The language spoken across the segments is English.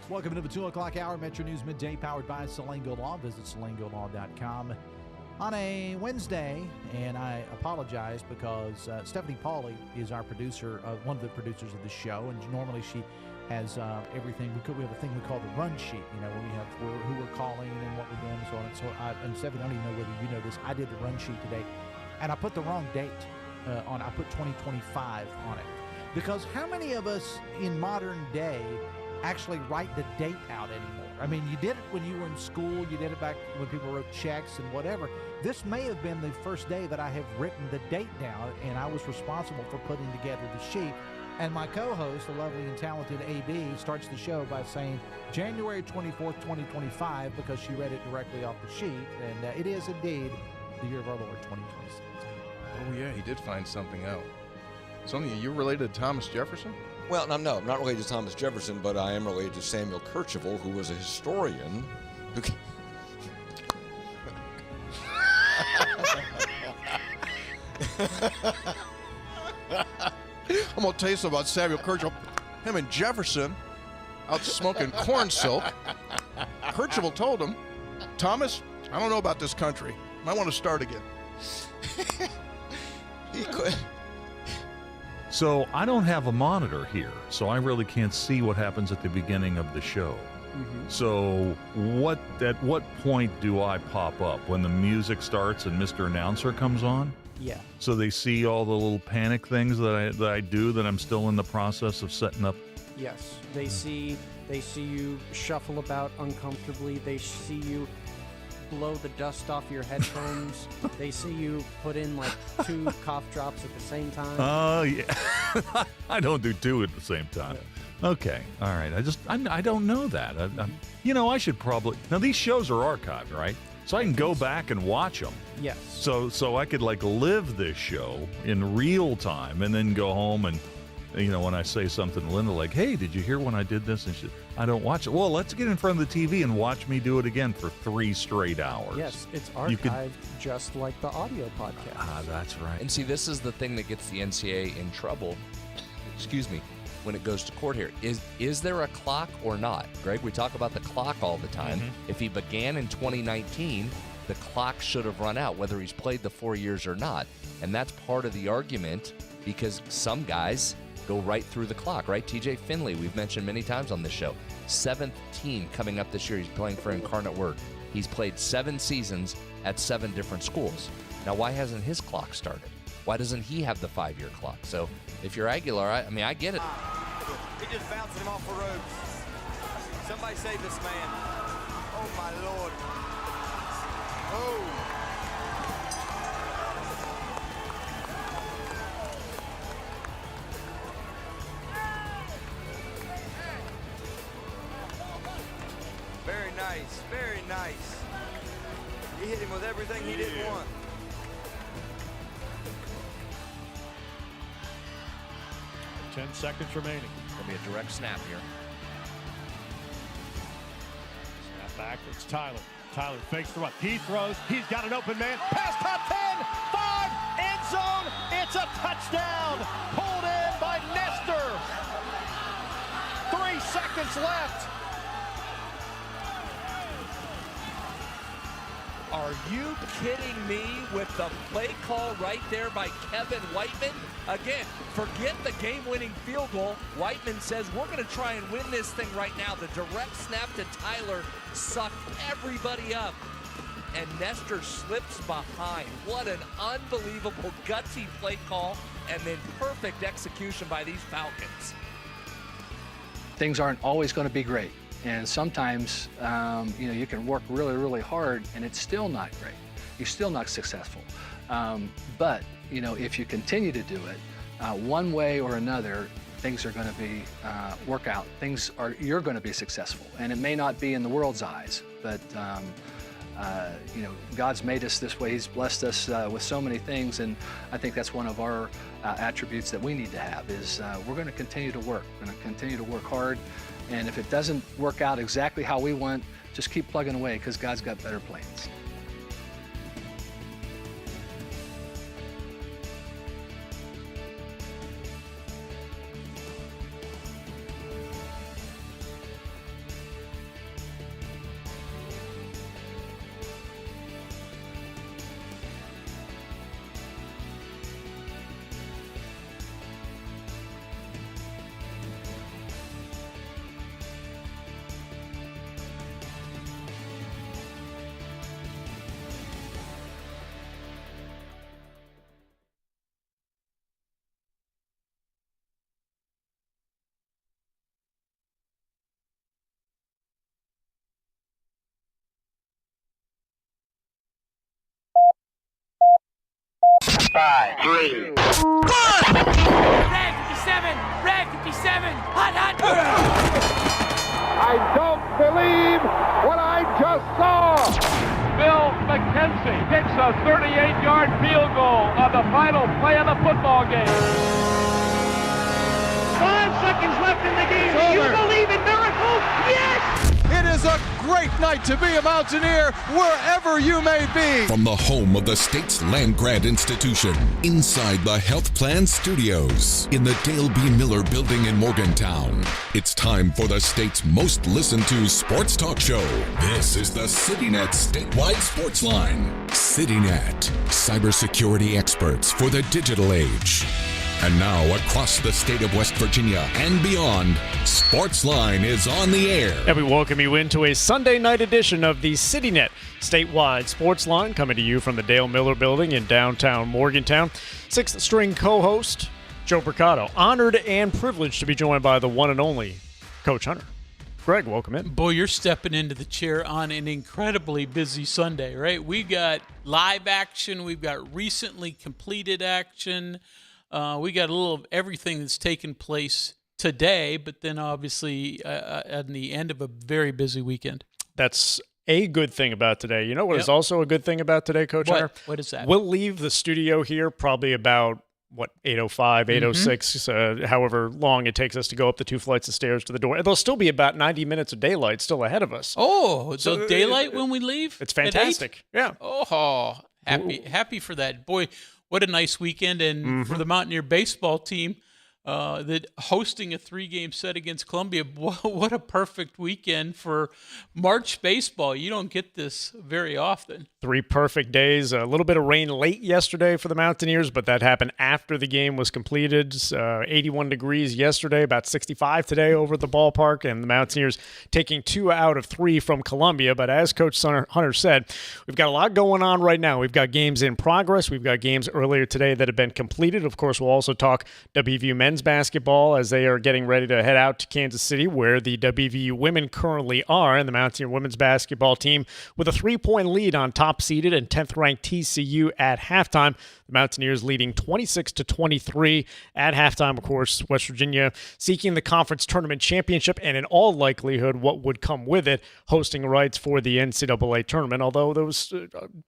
Welcome to the 2 o'clock hour, Metro News Midday, powered by Salango Law. Visit salangolaw.com on a Wednesday, and I apologize because Stephanie Pauly is our producer, one of the producers of the show, and normally she has everything. We have a thing we call the run sheet, when we have who we're calling and what we're doing and so on. And so, and Stephanie, I don't even know whether you know this, I did the run sheet today, and I put the wrong date on. I put 2025 on it, because how many of us in modern day actually write the date out anymore? I mean, you did it when you were in school, you did it back when people wrote checks and whatever. This may have been the first day that I have written the date down, and I was responsible for putting together the sheet. And my co-host, the lovely and talented AB, starts the show by saying January 24th, 2025, because she read it directly off the sheet, and it is indeed the year of our Lord, 2026. Oh yeah, he did find something out. Sonia, you're related to Thomas Jefferson? Well, no, I'm not related to Thomas Jefferson, but I am related to Samuel Kercheval, who was a historian. I'm going to tell you something about Samuel Kercheval. Him and Jefferson out smoking corn silk. Kercheval told him, Thomas, I don't know about this country. Might want to start again. He could. So I don't have a monitor here, so I really can't see what happens at the beginning of the show. Mm-hmm. So at what point do I pop up? When the music starts and Mr. Announcer comes on? Yeah. So they see all the little panic things that I do that I'm still in the process of setting up? Yes. They see you shuffle about uncomfortably. They see you blow the dust off your headphones. They see you put in like 2 cough drops at the same time. Oh, yeah. I don't do 2 at the same time. Yeah. Okay. All right. I don't know that. I should probably. Now, these shows are archived, right? So I can go back and watch them. Yes. So I could live this show in real time and then go home and, when I say something to Linda like, hey, did you hear when I did this? And she, I don't watch it. Well, let's get in front of the TV and watch me do it again for 3 straight hours. Yes, it's archived just like the audio podcast. Ah, that's right. And see, this is the thing that gets the NCAA in trouble, when it goes to court here. Is there a clock or not? Greg, we talk about the clock all the time. Mm-hmm. If he began in 2019, the clock should have run out, whether he's played the 4 years or not. And that's part of the argument, because some guys go right through the clock, right? TJ Finley, we've mentioned many times on this show. 7th team coming up this year. He's playing for Incarnate Word. He's played 7 seasons at 7 different schools. Now, why hasn't his clock started? Why doesn't he have the 5-year clock? So if you're Aguilar, I get it. He just bounced him off the ropes. Somebody save this man. Oh, my Lord. Oh. Very nice, very nice. He hit him with everything he didn't want. Ten seconds remaining. It'll be a direct snap here. Snap back. It's Tyler. Tyler fakes the run. He throws. He's got an open man. Pass top 10. 5. End zone. It's a touchdown. Pulled in by Nestor. 3 seconds left. Are you kidding me with the play call right there by Kevin Whiteman? Again, forget the game-winning field goal. Whiteman says, we're going to try and win this thing right now. The direct snap to Tyler sucked everybody up, and Nestor slips behind. What an unbelievable gutsy play call, and then perfect execution by these Falcons. Things aren't always going to be great. And sometimes, you can work really, really hard and it's still not great. You're still not successful. But, if you continue to do it, one way or another, things are going to be, work out. You're going to be successful. And it may not be in the world's eyes, but, God's made us this way. He's blessed us with so many things. And I think that's one of our attributes that we need to have is we're going to continue to work. We're going to continue to work hard. And if it doesn't work out exactly how we want, just keep plugging away because God's got better plans. 5, 3. Red 57! Red 57! Hot, hot! I don't believe what I just saw! Bill McKenzie kicks a 38-yard field goal on the final play of the football game. 5 seconds left in the game. Do you believe in miracles? Yes! It is a great night to be a Mountaineer wherever you may be. From the home of the state's land-grant institution, inside the Health Plan Studios, in the Dale B. Miller Building in Morgantown, it's time for the state's most listened to sports talk show. This is the CityNet Statewide Sportsline. CityNet, cybersecurity experts for the digital age. And now, across the state of West Virginia and beyond, Sportsline is on the air. And we welcome you into a Sunday night edition of the CityNet Statewide Sportsline, coming to you from the Dale Miller Building in downtown Morgantown. Sixth string co-host, Joe Mercado. Honored and privileged to be joined by the one and only Coach Hunter. Greg, welcome in. Boy, you're stepping into the chair on an incredibly busy Sunday, right? We've got live action. We've got recently completed action. We got a little of everything that's taken place today, but then obviously at the end of a very busy weekend. That's a good thing about today. You know what is also a good thing about today, Coach Hunter? What is that? We'll leave the studio here probably about, 8:05, 8:06, however long it takes us to go up the 2 flights of stairs to the door. There'll still be about 90 minutes of daylight still ahead of us. Oh, so daylight when we leave? It's fantastic. Yeah. Oh, happy for that. Boy, what a nice weekend. And for the Mountaineer baseball team, that hosting a 3-game set against Columbia, what a perfect weekend for March baseball. You don't get this very often. 3 perfect days. A little bit of rain late yesterday for the Mountaineers, but that happened after the game was completed. 81 degrees yesterday, about 65 today over at the ballpark, and the Mountaineers taking 2 out of 3 from Columbia. But as Coach Hunter said, we've got a lot going on right now. We've got games in progress. We've got games earlier today that have been completed. Of course, we'll also talk WVU men's basketball as they are getting ready to head out to Kansas City, where the WVU women currently are, and the Mountaineer women's basketball team with a 3-point lead on top-seeded and 10th-ranked TCU at halftime. The Mountaineers leading 26-23 at halftime. Of course, West Virginia seeking the conference tournament championship, and in all likelihood, what would come with it, hosting rights for the NCAA tournament. Although there was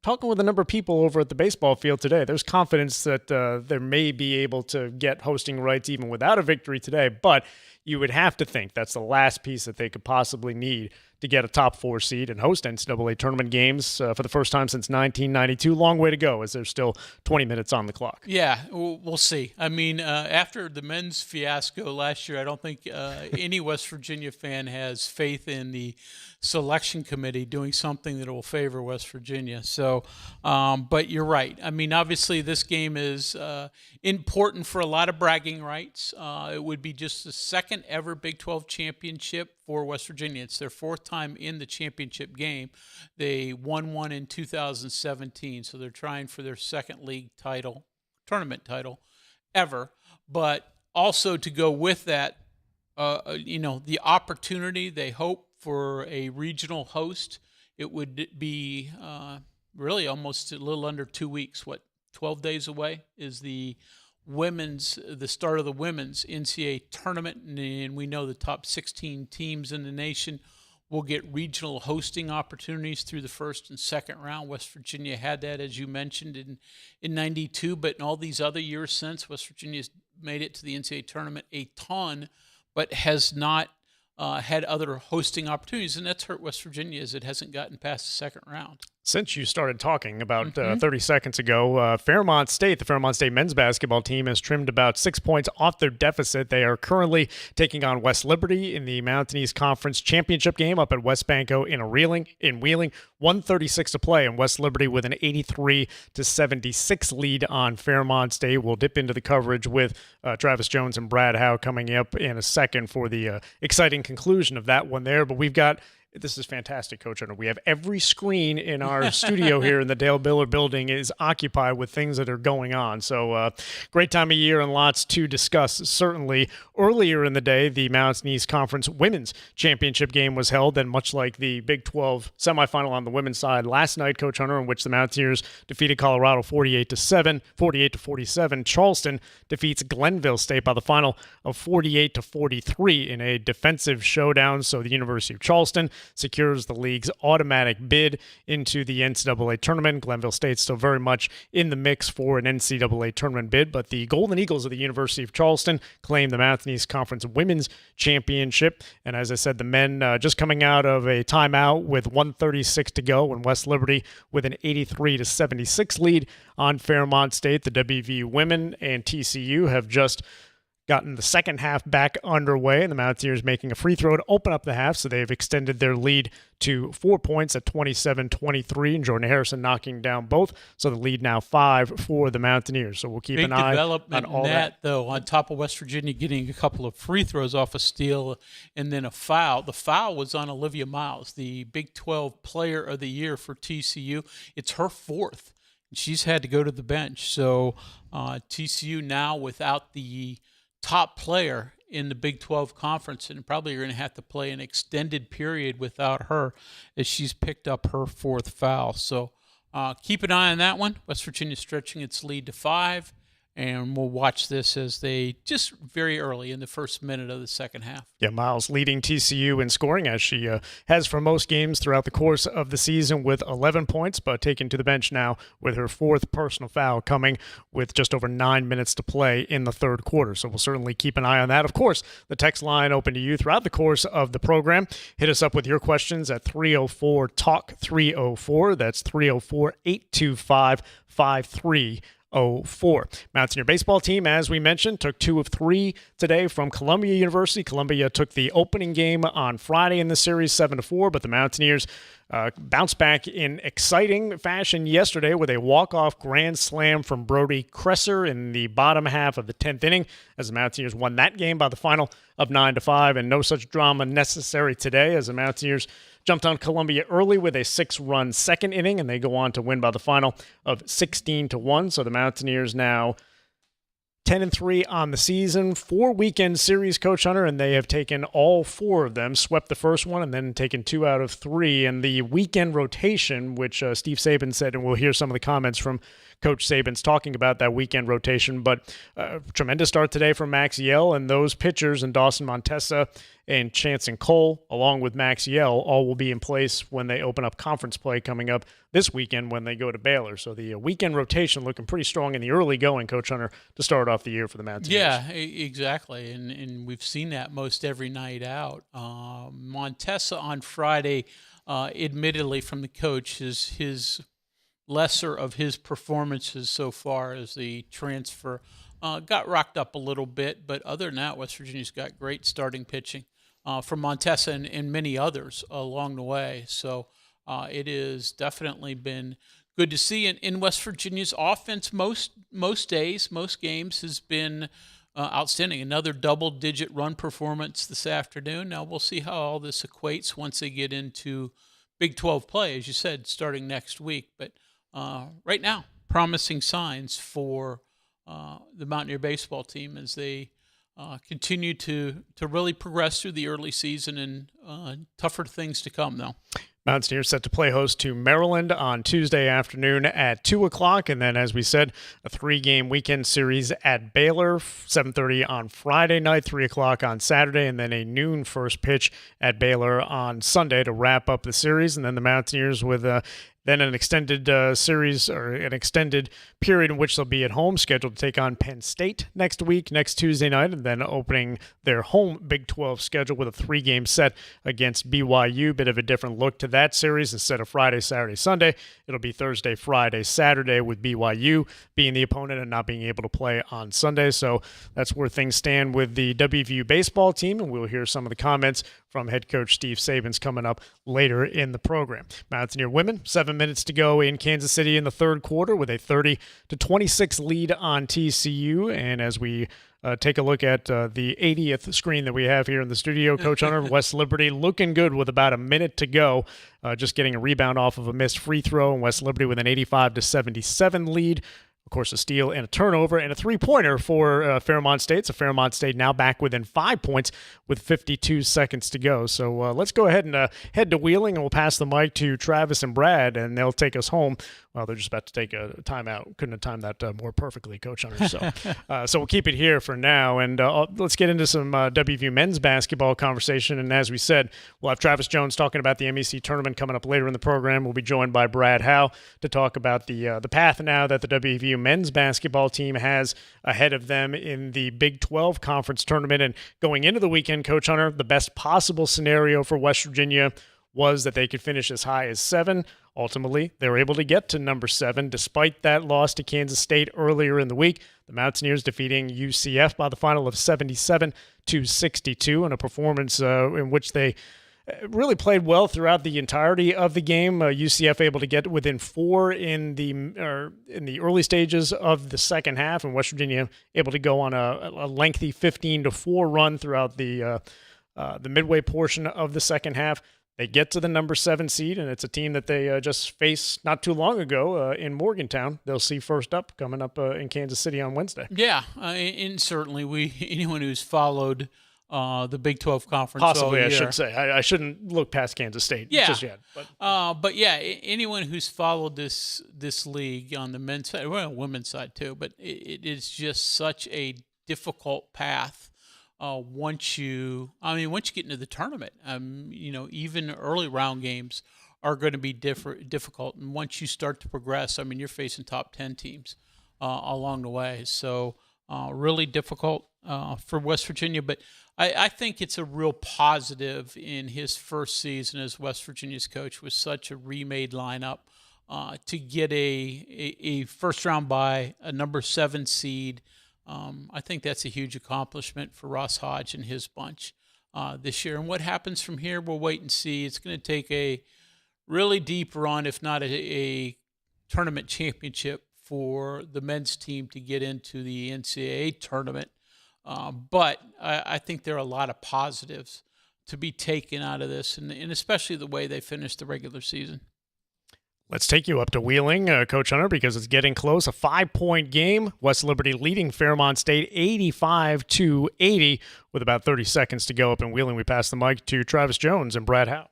talking with a number of people over at the baseball field today, there's confidence that they may be able to get hosting rights even without a victory today, but you would have to think that's the last piece that they could possibly need to get a top 4 seed and host NCAA tournament games for the first time since 1992. Long way to go as there's still 20 minutes on the clock. Yeah, we'll see. I mean, after the men's fiasco last year, I don't think any West Virginia fan has faith in the selection committee doing something that will favor West Virginia. So, but you're right. I mean, obviously this game is important for a lot of bragging rights. It would be just the second ever Big 12 championship for West Virginia. It's their 4th time in the championship game. They won one in 2017, so they're trying for their second league title, tournament title ever. But also to go with that, the opportunity they hope for a regional host. It would be really almost a little under 2 weeks. 12 days away is the start of the women's NCAA tournament, and we know the top 16 teams in the nation will get regional hosting opportunities through the first and second round. West Virginia had that, as you mentioned, in 92, but in all these other years since, West Virginia's made it to the NCAA tournament a ton, but has not had other hosting opportunities, and that's hurt West Virginia as it hasn't gotten past the second round. Since you started talking about 30 seconds ago, Fairmont State, the Fairmont State men's basketball team has trimmed about 6 points off their deficit. They are currently taking on West Liberty in the Mountain East Conference Championship game up at West Banco in Wheeling. 1:36 to play, and West Liberty with an 83-76 lead on Fairmont State. We'll dip into the coverage with Travis Jones and Brad Howe coming up in a second for the exciting conclusion of that one there. But we've got This is fantastic, Coach Hunter. We have every screen in our studio here in the Dale Miller building is occupied with things that are going on. So great time of year and lots to discuss. Certainly earlier in the day, the Mountain East Conference Women's Championship game was held, and much like the Big 12 semifinal on the women's side last night, Coach Hunter, in which the Mountaineers defeated Colorado 48-47. Charleston defeats Glenville State by the final of 48-43 in a defensive showdown. So the University of Charleston secures the league's automatic bid into the NCAA tournament. Glenville State still very much in the mix for an NCAA tournament bid, but the Golden Eagles of the University of Charleston claim the Mountain East Conference Women's Championship. And as I said, the men just coming out of a timeout with 1:36 to go, and West Liberty with an 83-76 lead on Fairmont State. The WVU women and TCU have just gotten the second half back underway, and the Mountaineers making a free throw to open up the half, so they've extended their lead to 4 points at 27-23, and Jordan Harrison knocking down both, so the lead now 5 for the Mountaineers. So we'll keep an eye on all that. Though, on top of West Virginia getting a couple of free throws off a steal and then a foul. The foul was on Olivia Miles, the Big 12 Player of the Year for TCU. It's her fourth. She's had to go to the bench. So TCU now without the top player in the Big 12 conference, and probably you're going to have to play an extended period without her as she's picked up her fourth foul. So keep an eye on that one. West Virginia stretching its lead to 5, and we'll watch this as they just very early in the first minute of the second half. Yeah, Miles leading TCU in scoring, as she has for most games throughout the course of the season, with 11 points, but taken to the bench now with her fourth personal foul coming with just over 9 minutes to play in the third quarter. So we'll certainly keep an eye on that. Of course, the text line open to you throughout the course of the program. Hit us up with your questions at 304-TALK-304. That's 304-825-5304. Mountaineer baseball team, as we mentioned, took 2 of 3 today from Columbia University. Columbia took the opening game on Friday in the series 7-4, but the Mountaineers bounced back in exciting fashion yesterday with a walk-off grand slam from Brody Kresser in the bottom half of the 10th inning, as the Mountaineers won that game by the final of 9-5, and no such drama necessary today as the Mountaineers jumped on Columbia early with a 6-run second inning, and they go on to win by the final of 16-1. So the Mountaineers now 10-3 on the season, 4 weekend series, Coach Hunter, and they have taken all 4 of them, swept the first one, and then taken 2 out of 3. And the weekend rotation, which Steve Saban said, and we'll hear some of the comments from Coach Saban's talking about that weekend rotation, but tremendous start today from Max Yell, and those pitchers and Dawson Montessa and Chanson Cole, along with Max Yell, all will be in place when they open up conference play coming up this weekend when they go to Baylor. So the weekend rotation looking pretty strong in the early going, Coach Hunter, to start off the year for the Mountaineers. Yeah, exactly, and we've seen that most every night out. Montessa on Friday, admittedly from the coach, his lesser of his performances so far as the transfer got rocked up a little bit, but other than that, West Virginia's got great starting pitching from Montessa and many others along the way. So it has definitely been good to see. And in West Virginia's offense, most days, most games has been outstanding. Another double-digit run performance this afternoon. Now we'll see how all this equates once they get into Big 12 play, as you said, starting next week. But right now, promising signs for the Mountaineer baseball team as they continue to really progress through the early season, and tougher things to come, though. Mountaineers set to play host to Maryland on Tuesday afternoon at 2 o'clock. And then, as we said, a 3-game weekend series at Baylor, 7:30 on Friday night, 3 o'clock on Saturday, and then a noon first pitch at Baylor on Sunday to wrap up the series. And then the Mountaineers with then an extended series, or an extended period in which they'll be at home, scheduled to take on Penn State next week, next Tuesday night, and then opening their home Big 12 schedule with a 3-game set against BYU. Bit of a different look to that series. Instead of Friday, Saturday, Sunday, it'll be Thursday, Friday, Saturday, with BYU being the opponent and not being able to play on Sunday. So that's where things stand with the WVU baseball team, and we'll hear some of the comments from head coach Steve Saban's coming up later in the program. Mountaineer women, 7 minutes to go in Kansas City in the third quarter with a 30-26 lead on TCU. And as we take a look at the 80th screen that we have here in the studio. Coach Hunter, West Liberty looking good with about a minute to go. Just getting a rebound off of a missed free throw, and West Liberty with an 85-77 lead. Of course, a steal and a turnover and a three-pointer for Fairmont State. So Fairmont State now back within 5 points with 52 seconds to go. So let's go ahead and head to Wheeling, and we'll pass the mic to Travis and Brad, and they'll take us home. Well, they're just about to take a timeout. Couldn't have timed that more perfectly, Coach Hunter. So we'll keep it here for now, and let's get into some WVU men's basketball conversation. And as we said, we'll have Travis Jones talking about the MEC tournament coming up later in the program. We'll be joined by Brad Howe to talk about the path now that the WVU men's basketball team has ahead of them in the Big 12 conference tournament. And going into the weekend, Coach Hunter, the best possible scenario for West Virginia was that they could finish as high as 7. Ultimately, they were able to get to number 7 despite that loss to Kansas State earlier in the week. The Mountaineers defeating UCF by the final of 77-62 in a performance in which they really played well throughout the entirety of the game. UCF able to get within 4 in the early stages of the second half, and West Virginia able to go on a lengthy 15-4 run throughout the midway portion of the second half. They get to the number 7 seed, and it's a team that they just faced not too long ago in Morgantown. They'll see first up coming up in Kansas City on Wednesday. Yeah, and certainly anyone who's followed the Big 12 conference possibly, all year, I should say. I shouldn't look past Kansas State just yet. But yeah, anyone who's followed this league on the men's side, well, women's side too, but it is just such a difficult path. Once you get into the tournament, even early round games are going to be difficult. And once you start to progress, you're facing top 10 teams along the way. So really difficult for West Virginia. But I think it's a real positive in his first season as West Virginia's coach with such a remade lineup to get a first round bye, a number 7 seed. I think that's a huge accomplishment for Ross Hodge and his bunch this year. And what happens from here, we'll wait and see. It's going to take a really deep run, if not a tournament championship, for the men's team to get into the NCAA tournament. But I think there are a lot of positives to be taken out of this, and especially the way they finished the regular season. Let's take you up to Wheeling, Coach Hunter, because it's getting close. A 5-point game. West Liberty leading Fairmont State 85-80 with about 30 seconds to go up in Wheeling. We pass the mic to Travis Jones and Brad Howe.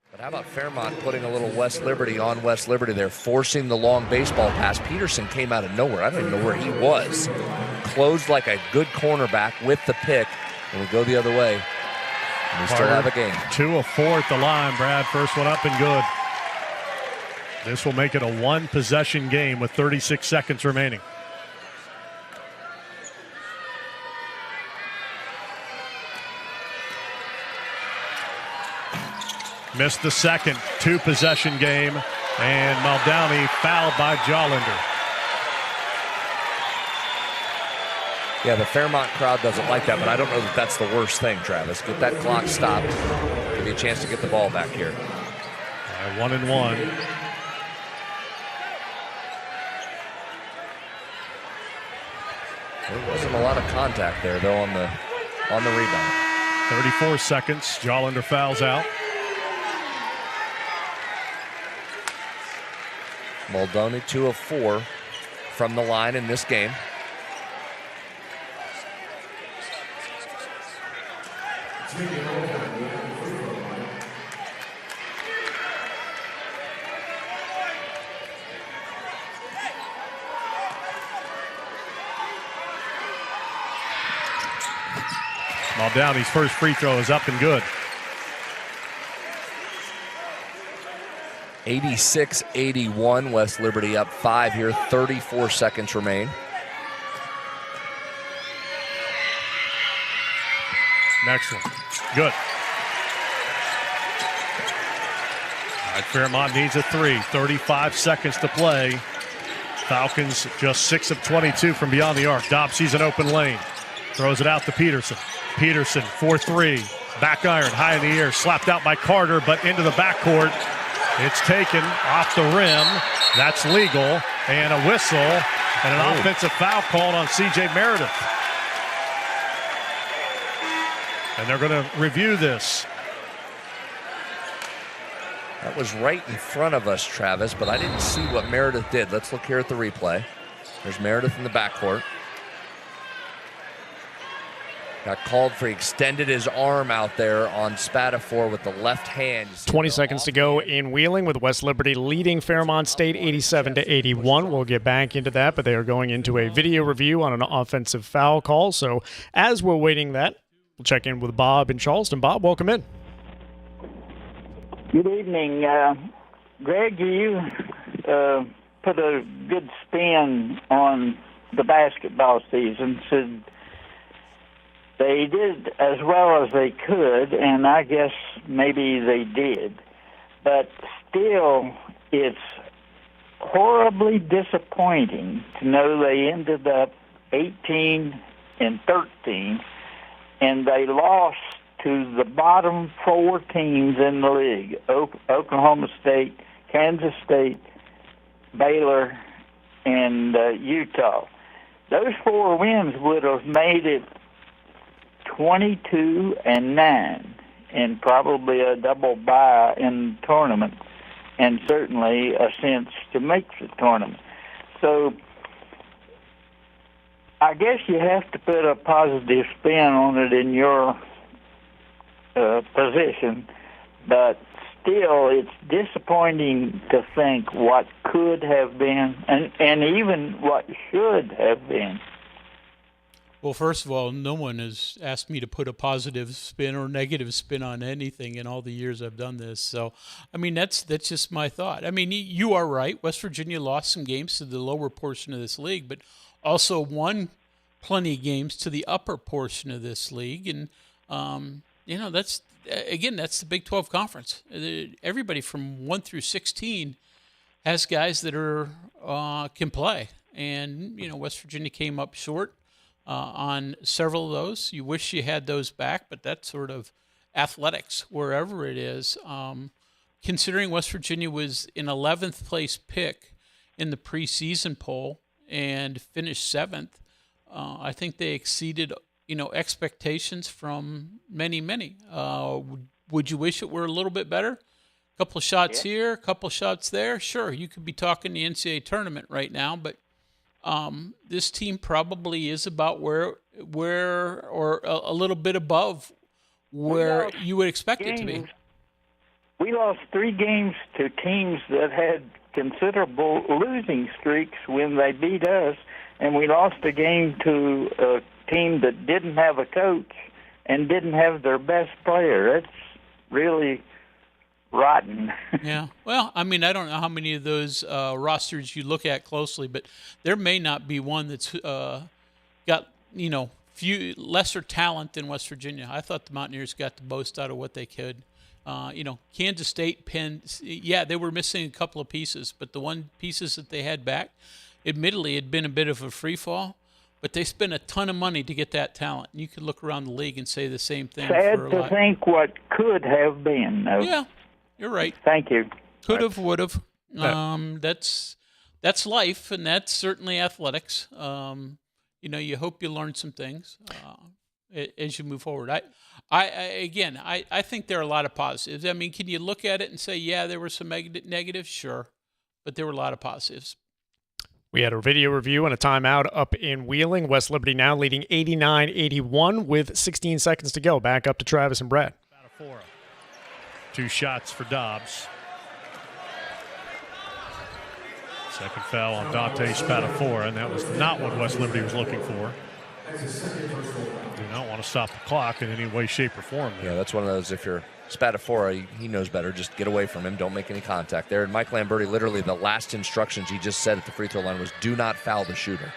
But how about Fairmont putting a little West Liberty on West Liberty there, forcing the long baseball pass? Peterson came out of nowhere. I don't even know where he was. Closed like a good cornerback with the pick, and we go the other way. And we still have a game. 2 of 4 at the line, Brad. First one up and good. This will make it a 1-possession game with 36 seconds remaining. Missed the second 2-possession game, and Muldowney fouled by Jollander. Yeah, the Fairmont crowd doesn't like that, but I don't know that that's the worst thing, Travis. Get that clock stopped. Give you a chance to get the ball back here. 1-1. There wasn't a lot of contact there, though, on the rebound. 34 seconds. Jollander fouls out. Muldowney 2 of 4 from the line in this game. Muldowney's first free throw is up and good. 86-81, West Liberty up 5 here, 34 seconds remain. Next one, good. All right, Fairmont needs a 3, 35 seconds to play. Falcons just 6 of 22 from beyond the arc. Dobbs sees an open lane, throws it out to Peterson. Peterson, 4-3, back iron, high in the air, slapped out by Carter, but into the backcourt. It's taken off the rim. That's legal. And a whistle and an offensive foul called on C.J. Meredith. And they're going to review this. That was right in front of us, Travis, but I didn't see what Meredith did. Let's look here at the replay. There's Meredith in the backcourt. Got called for, he extended his arm out there on Spatafor with the left hand. 20 seconds to go in Wheeling with West Liberty leading Fairmont State 87-81. We'll get back into that, but they are going into a video review on an offensive foul call. So as we're waiting that, we'll check in with Bob in Charleston. Bob, welcome in. Good evening. Greg, you put a good spin on the basketball season. Said they did as well as they could, and I guess maybe they did. But still, it's horribly disappointing to know they ended up 18-13, and they lost to the bottom 4 teams in the league: Oklahoma State, Kansas State, Baylor, and Utah. Those 4 wins would have made it 22-9, and probably a double bye in the tournament, and certainly a chance to make the tournament. So I guess you have to put a positive spin on it in your position, but still it's disappointing to think what could have been and even what should have been. Well, first of all, no one has asked me to put a positive spin or negative spin on anything in all the years I've done this. So, I mean, that's just my thought. I mean, you are right. West Virginia lost some games to the lower portion of this league, but also won plenty of games to the upper portion of this league. And, that's the Big 12 Conference. Everybody from 1 through 16 has guys that are can play. And, West Virginia came up short on several of those. You wish you had those back, but that's sort of athletics, wherever it is. Considering West Virginia was an 11th place pick in the preseason poll and finished 7th, I think they exceeded expectations from many. Would you wish it were a little bit better? A couple of shots here, a couple of shots there. Sure, you could be talking the NCAA tournament right now, but this team probably is about where or a little bit above where you would expect it to be. We lost 3 games to teams that had considerable losing streaks when they beat us, and we lost a game to a team that didn't have a coach and didn't have their best player. That's really rotten. Yeah. Well, I mean, I don't know how many of those rosters you look at closely, but there may not be one that's got, few lesser talent than West Virginia. I thought the Mountaineers got the most out of what they could. Kansas State, Penn, they were missing a couple of pieces, but the pieces that they had back, admittedly, had been a bit of a free fall. But they spent a ton of money to get that talent. You could look around the league and say the same thing. Sad for a to lot. think what could have been. Though. Yeah, you're right. Thank you. Could have, would have. That's life, and that's certainly athletics. You hope you learn some things as you move forward. I think there are a lot of positives. I mean, can you look at it and say, yeah, there were some negatives? Sure, but there were a lot of positives. We had a video review and a timeout up in Wheeling. West Liberty now leading 89-81 with 16 seconds to go. Back up to Travis and Brad. 2 shots for Dobbs. Second foul on Dante Spatafora, and that was not what West Liberty was looking for. Do not want to stop the clock in any way, shape, or form. Yeah, that's one of those, if you're Spatafora, he knows better. Just get away from him. Don't make any contact there. And Mike Lamberti, literally the last instructions he just said at the free throw line was do not foul the shooter.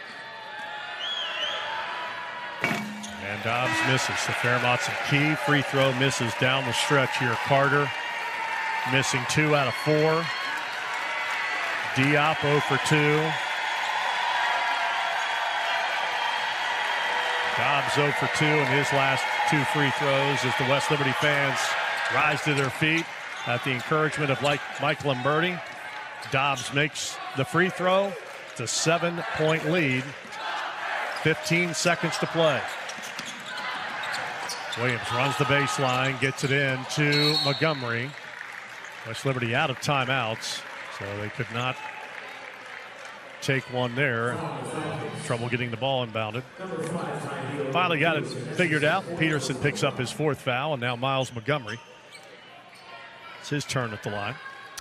And Dobbs misses. The Fairmont's key free throw misses down the stretch here. Carter missing 2 out of 4. Diop 0 for 2. Dobbs 0 for 2 in his last 2 free throws as the West Liberty fans rise to their feet at the encouragement of Mike Lamberti. Dobbs makes the free throw. It's a 7-point lead. 15 seconds to play. Williams runs the baseline, gets it in to Montgomery. West Liberty out of timeouts, so they could not take one there. Trouble getting the ball inbounded. Finally got it figured out. Peterson picks up his 4th foul, and now Miles Montgomery. It's his turn at the line.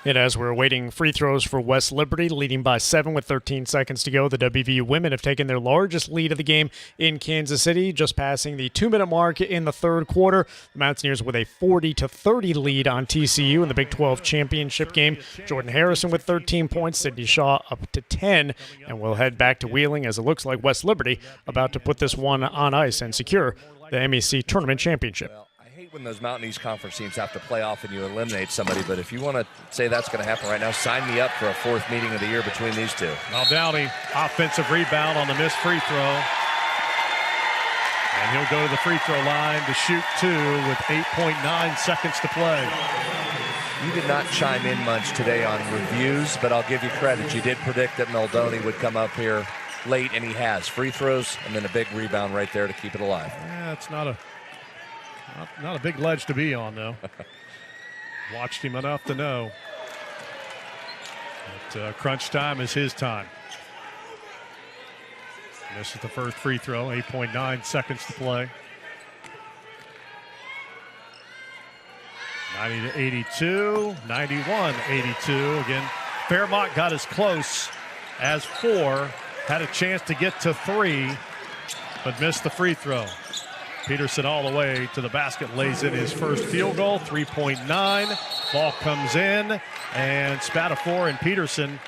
And as we're awaiting free throws for West Liberty, leading by 7 with 13 seconds to go, the WVU women have taken their largest lead of the game in Kansas City, just passing the 2-minute mark in the third quarter. The Mountaineers with a 40-30 lead on TCU in the Big 12 championship game. Jordan Harrison with 13 points, Sydney Shaw up to 10, and we'll head back to Wheeling as it looks like West Liberty about to put this one on ice and secure the MEC Tournament Championship. When those Mountain East Conference teams have to play off and you eliminate somebody, but if you want to say that's going to happen right now, sign me up for a 4th meeting of the year between these two. Now Downey, offensive rebound on the missed free throw. And he'll go to the free throw line to shoot 2 with 8.9 seconds to play. You did not chime in much today on reviews, but I'll give you credit. You did predict that Meldoni would come up here late, and he has. Free throws and then a big rebound right there to keep it alive. Yeah, it's not a big ledge to be on, though. Watched him enough to know that crunch time is his time. Misses the first free throw, 8.9 seconds to play. 90-82, 91-82. Again, Fairmont got as close as 4, had a chance to get to 3, but missed the free throw. Peterson all the way to the basket, lays in his first field goal, 3.9. Ball comes in, and Spatafor and Peterson,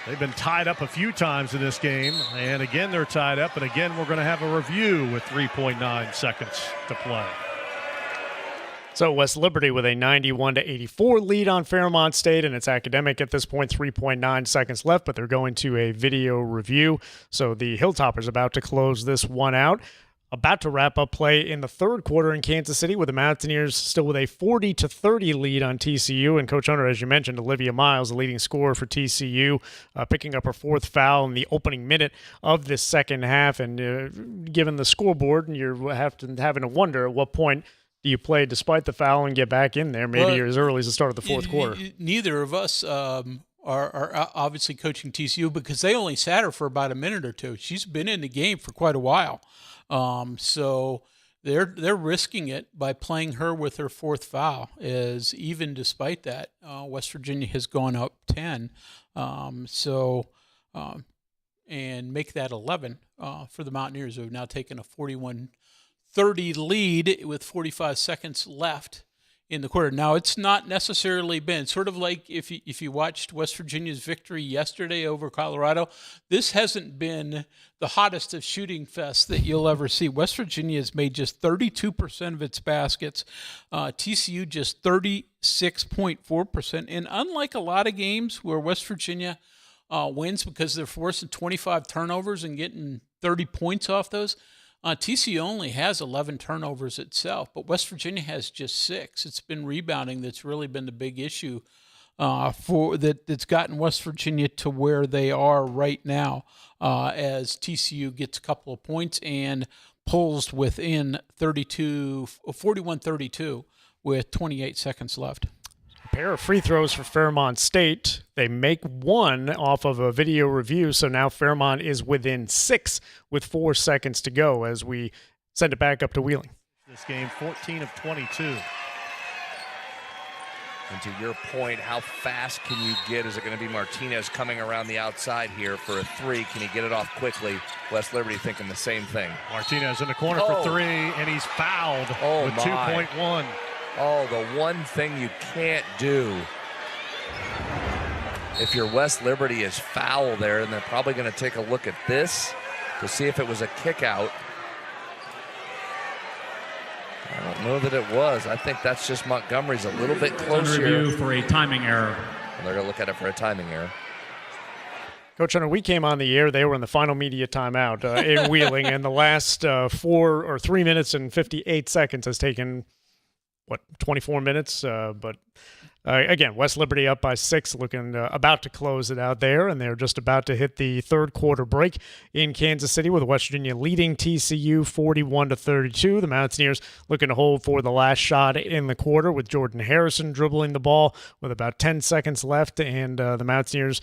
they've been tied up a few times in this game, and again they're tied up, and again we're going to have a review with 3.9 seconds to play. So West Liberty with a 91-84 lead on Fairmont State, and it's academic at this point, 3.9 seconds left, but they're going to a video review. So the Hilltoppers about to close this one out. About to wrap up play in the third quarter in Kansas City with the Mountaineers still with a 40-30 lead on TCU. And Coach Hunter, as you mentioned, Olivia Miles, the leading scorer for TCU, picking up her 4th foul in the opening minute of this second half. And given the scoreboard, and you're having to wonder at what point do you play despite the foul and get back in there, maybe as early as the start of the fourth quarter. Neither of us are obviously coaching TCU because they only sat her for about a minute or two. She's been in the game for quite a while. So they're risking it by playing her with her 4th foul, as even despite that, West Virginia has gone up 10. And make that 11 for the Mountaineers, who have now taken a 41-30 lead with 45 seconds left in the quarter. Now, it's not necessarily been sort of like if you watched West Virginia's victory yesterday over Colorado, this hasn't been the hottest of shooting fests that you'll ever see. West Virginia has made just 32% of its baskets, TCU just 36.4%. And unlike a lot of games where West Virginia wins because they're forcing 25 turnovers and getting 30 points off those, TCU only has 11 turnovers itself, but West Virginia has just 6. It's been rebounding that's really been the big issue that's gotten West Virginia to where they are right now, as TCU gets a couple of points and pulls within 41-32 with 28 seconds left. Pair of free throws for Fairmont State. They make one off of a video review, so now Fairmont is within 6 with 4 seconds to go as we send it back up to Wheeling. This game, 14 of 22. And to your point, how fast can you get? Is it going to be Martinez coming around the outside here for a 3? Can he get it off quickly? West Liberty thinking the same thing. Martinez in the corner for 3, and he's fouled with 2.1. Oh, the one thing you can't do if you're West Liberty is foul there, and they're probably going to take a look at this to see if it was a kick out. I don't know that it was. I think that's just Montgomery's a little bit close here. Review for a timing error. And they're going to look at it for a timing error. Coach Hunter, we came on the air. They were in the final media timeout in Wheeling, and the last 3 minutes and 58 seconds has taken 24 minutes. But again, West Liberty up by 6, looking about to close it out there, and they're just about to hit the third quarter break in Kansas City with West Virginia leading TCU 41-32. The Mountaineers looking to hold for the last shot in the quarter with Jordan Harrison dribbling the ball with about 10 seconds left, and the Mountaineers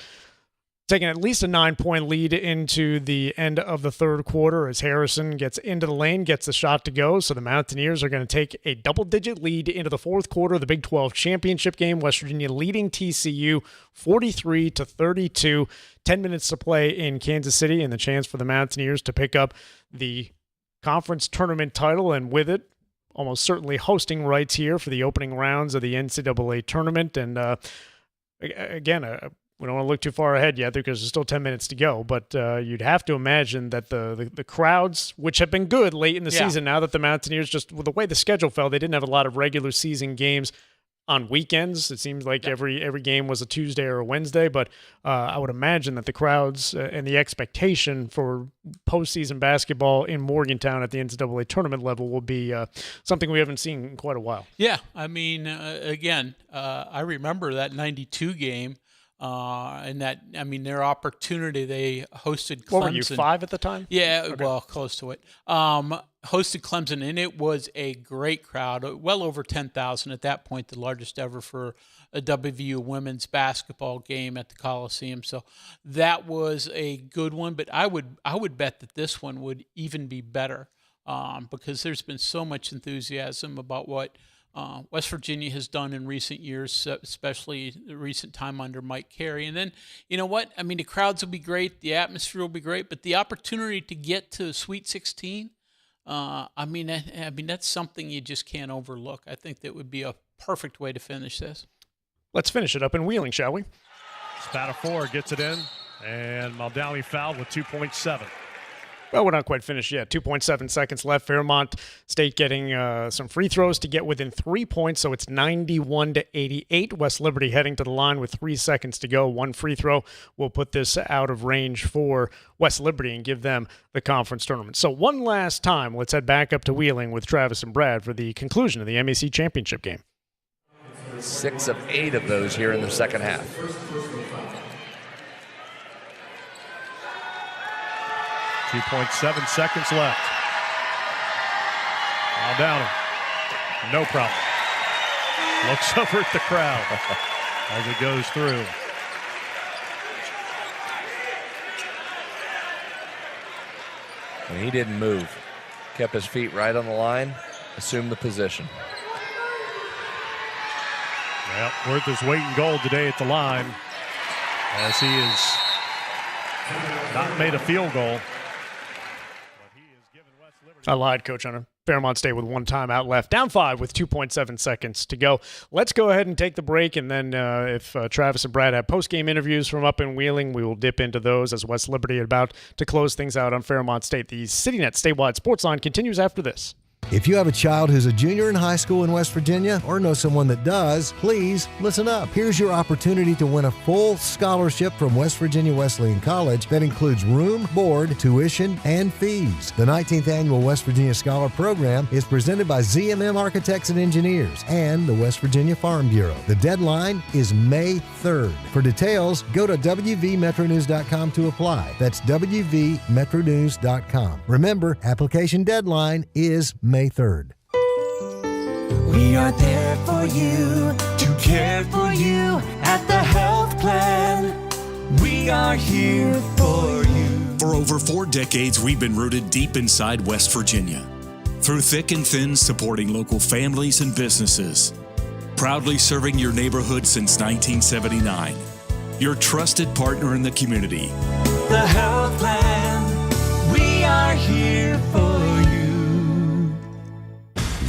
taking at least a 9-point lead into the end of the third quarter as Harrison gets into the lane, gets the shot to go. So the Mountaineers are going to take a double-digit lead into the fourth quarter of the Big 12 championship game. West Virginia leading TCU 43-32. 10 minutes to play in Kansas City, and the chance for the Mountaineers to pick up the conference tournament title, and with it, almost certainly hosting rights here for the opening rounds of the NCAA tournament. And again, we don't want to look too far ahead yet because there's still 10 minutes to go, but you'd have to imagine that the crowds, which have been good late in the season, now that the Mountaineers, just with the way the schedule fell, they didn't have a lot of regular season games on weekends. It seems like every game was a Tuesday or a Wednesday, but I would imagine that the crowds and the expectation for postseason basketball in Morgantown at the NCAA tournament level will be something we haven't seen in quite a while. Yeah, I mean, again, I remember that 92 game. And that, I mean, their opportunity, they hosted Clemson. What were you, 5 at the time? Yeah, okay. Well, close to it. Hosted Clemson, and it was a great crowd, well over 10,000 at that point, the largest ever for a WVU women's basketball game at the Coliseum. So that was a good one, but I would bet that this one would even be better because there's been so much enthusiasm about what West Virginia has done in recent years, especially the recent time under Mike Carey. And then, you know what? I mean, the crowds will be great. The atmosphere will be great. But the opportunity to get to Sweet 16, I mean, that's something you just can't overlook. I think that would be a perfect way to finish this. Let's finish it up in Wheeling, shall we? Spatafor gets it in, and Muldowney fouled with 2.7. Well, we're not quite finished yet. 2.7 seconds left. Fairmont State getting some free throws to get within 3 points, so it's 91-88. West Liberty heading to the line with 3 seconds to go. One free throw will put this out of range for West Liberty and give them the conference tournament. So one last time, let's head back up to Wheeling with Travis and Brad for the conclusion of the MEC championship game. 6 of 8 of those here in the second half. .7 seconds left. Muldowney, no problem. Looks over at the crowd as it goes through. And he didn't move. Kept his feet right on the line, assumed the position. Well, Worth is waiting goal today at the line as he has not made a field goal. I lied, Coach, on a Fairmont State with one timeout left. Down 5 with 2.7 seconds to go. Let's go ahead and take the break, and then if Travis and Brad have post-game interviews from up in Wheeling, we will dip into those as West Liberty about to close things out on Fairmont State. The CityNet statewide Sportsline continues after this. If you have a child who's a junior in high school in West Virginia or know someone that does, please listen up. Here's your opportunity to win a full scholarship from West Virginia Wesleyan College that includes room, board, tuition, and fees. The 19th Annual West Virginia Scholar Program is presented by ZMM Architects and Engineers and the West Virginia Farm Bureau. The deadline is May 3rd. For details, go to wvmetronews.com to apply. That's wvmetronews.com. Remember, application deadline is May 3rd. We are there for you, to care for you at the health plan. We are here for you. For over 4 decades, we've been rooted deep inside West Virginia. Through thick and thin, supporting local families and businesses. Proudly serving your neighborhood since 1979. Your trusted partner in the community. The health plan. We are here for you.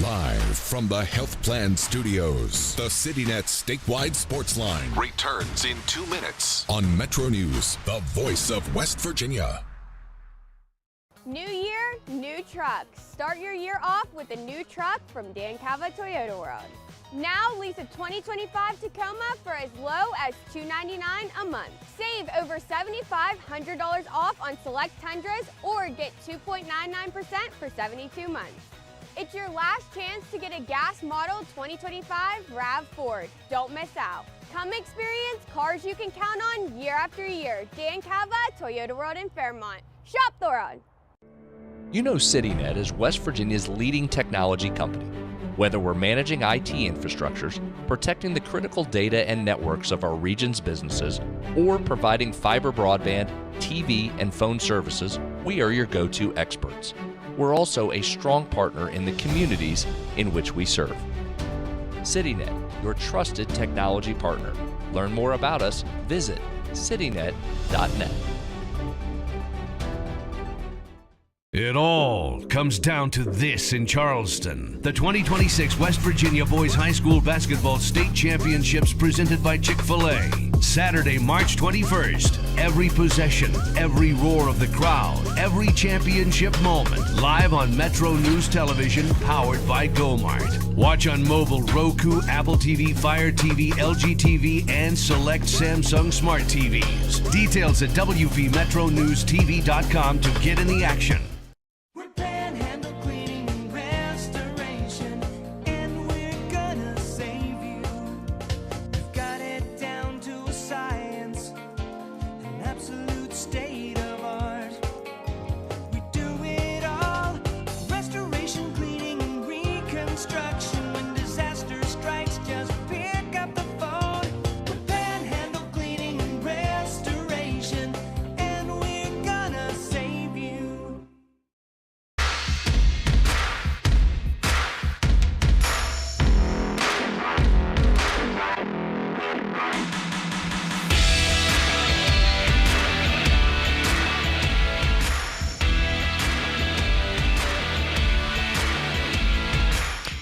Live from the Health Plan Studios, the CityNet statewide Sportsline returns in 2 minutes on Metro News, the voice of West Virginia. New year, new trucks. Start your year off with a new truck from Dan Cava Toyota World. Now lease a 2025 Tacoma for as low as $299 a month. Save over $7,500 off on select Tundras or get 2.99% for 72 months. It's your last chance to get a gas model 2025 RAV4. Don't miss out. Come experience cars you can count on year after year. Dan Cava, Toyota World in Fairmont. Shop the road. You know CityNet is West Virginia's leading technology company. Whether we're managing IT infrastructures, protecting the critical data and networks of our region's businesses, or providing fiber broadband, TV, and phone services, we are your go-to experts. We're also a strong partner in the communities in which we serve. CityNet, your trusted technology partner. Learn more about us, visit citynet.net. It all comes down to this in Charleston. The 2026 West Virginia Boys High School Basketball State Championships presented by Chick-fil-A. Saturday, March 21st. Every possession, every roar of the crowd, every championship moment. Live on Metro News Television, powered by GoMart. Watch on mobile, Roku, Apple TV, Fire TV, LG TV, and select Samsung Smart TVs. Details at WVMetroNewsTV.com to get in the action.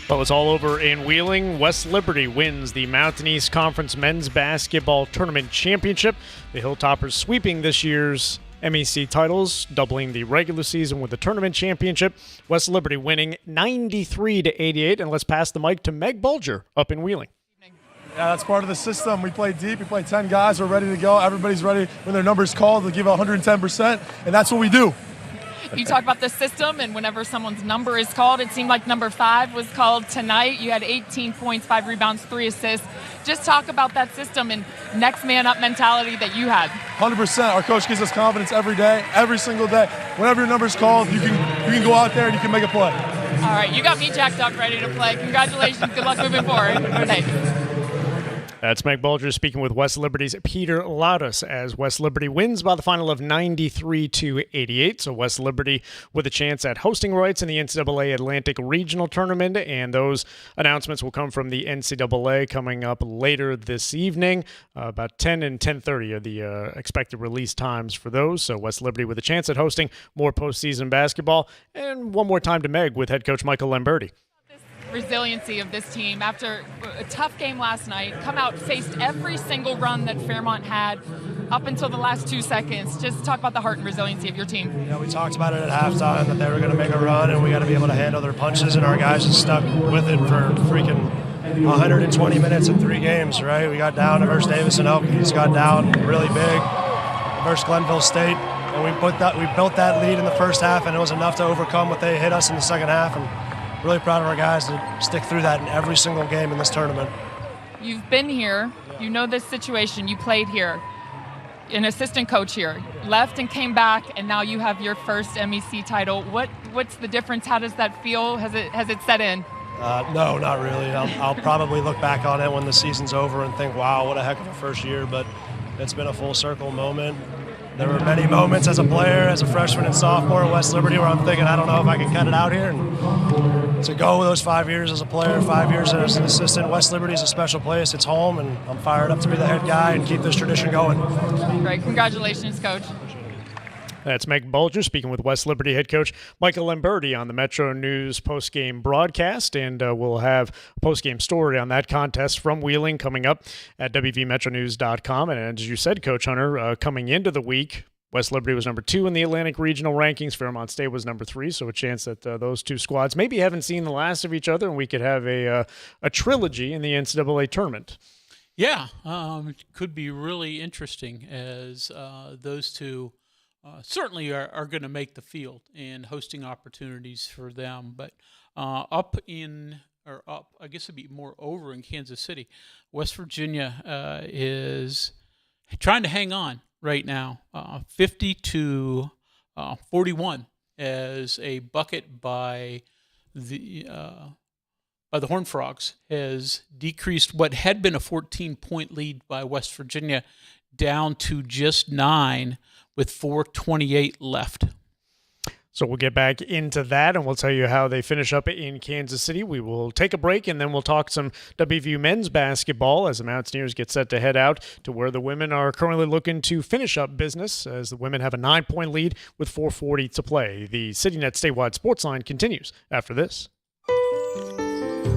Well, it's all over in Wheeling. West Liberty wins the Mountain East Conference Men's Basketball Tournament Championship. The Hilltoppers sweeping this year's MEC titles, doubling the regular season with the tournament championship. West Liberty winning 93-88. And let's pass the mic to Meg Bulger up in Wheeling. Yeah, that's part of the system. We play deep. We play 10 guys. We're ready to go. Everybody's ready when their number's called to give 110%, and that's what we do. You talk about the system, and whenever someone's number is called, it seemed like number 5 was called tonight. You had 18 points, 5 rebounds, 3 assists. Just talk about that system and next man up mentality that you had. 100%. Our coach gives us confidence every day, every single day. Whenever your number's called, you can go out there and you can make a play. All right, you got me jacked up, ready to play. Congratulations. Good luck moving forward. Thanks. That's Meg Bulger speaking with West Liberty's Peter Laudas as West Liberty wins by the final of 93-88. So West Liberty with a chance at hosting rights in the NCAA Atlantic Regional Tournament, and those announcements will come from the NCAA coming up later this evening. About 10 and 10:30 are the expected release times for those. So West Liberty with a chance at hosting more postseason basketball. And one more time to Meg with head coach Michael Lamberti. Resiliency of this team after a tough game last night, come out, faced every single run that Fairmont had up until the last 2 seconds. Just talk about the heart and resiliency of your team. Yeah, we talked about it at halftime that they were going to make a run and we got to be able to handle their punches, and our guys have stuck with it for freaking 120 minutes in 3 games, right? We got down to versus Davis and Elkins, got down really big versus Glenville State, and we built that lead in the first half, and it was enough to overcome what they hit us in the second half. And really proud of our guys to stick through that in every single game in this tournament. You've been here. You know this situation. You played here. An assistant coach here. Left and came back, and now you have your first MEC title. What's the difference? How does that feel? Has it set in? No, not really. I'll probably look back on it when the season's over and think, wow, what a heck of a first year. But it's been a full circle moment. There were many moments as a player, as a freshman and sophomore at West Liberty, where I'm thinking, I don't know if I can cut it out here. And to go with those 5 years as a player, 5 years as an assistant, West Liberty is a special place. It's home, and I'm fired up to be the head guy and keep this tradition going. Great. Congratulations, Coach. That's Meg Bulger speaking with West Liberty head coach Michael Lamberti on the Metro News postgame broadcast, and we'll have a postgame story on that contest from Wheeling coming up at WVMetroNews.com. And as you said, Coach Hunter, coming into the week, West Liberty was number 2 in the Atlantic Regional rankings. Fairmont State was number 3, so a chance that those two squads maybe haven't seen the last of each other, and we could have a trilogy in the NCAA tournament. Yeah, it could be really interesting as those two certainly are going to make the field and hosting opportunities for them. But I guess it'd be more over in Kansas City. West Virginia is trying to hang on right now, 50-41 as a bucket by the Horned Frogs has decreased what had been a 14-point lead by West Virginia down to just 9 with 4:28 left. So we'll get back into that, and we'll tell you how they finish up in Kansas City. We will take a break, and then we'll talk some WVU men's basketball as the Mountaineers get set to head out to where the women are currently looking to finish up business, as the women have a 9-point lead with 4:40 to play. The CityNet statewide Sportsline continues after this.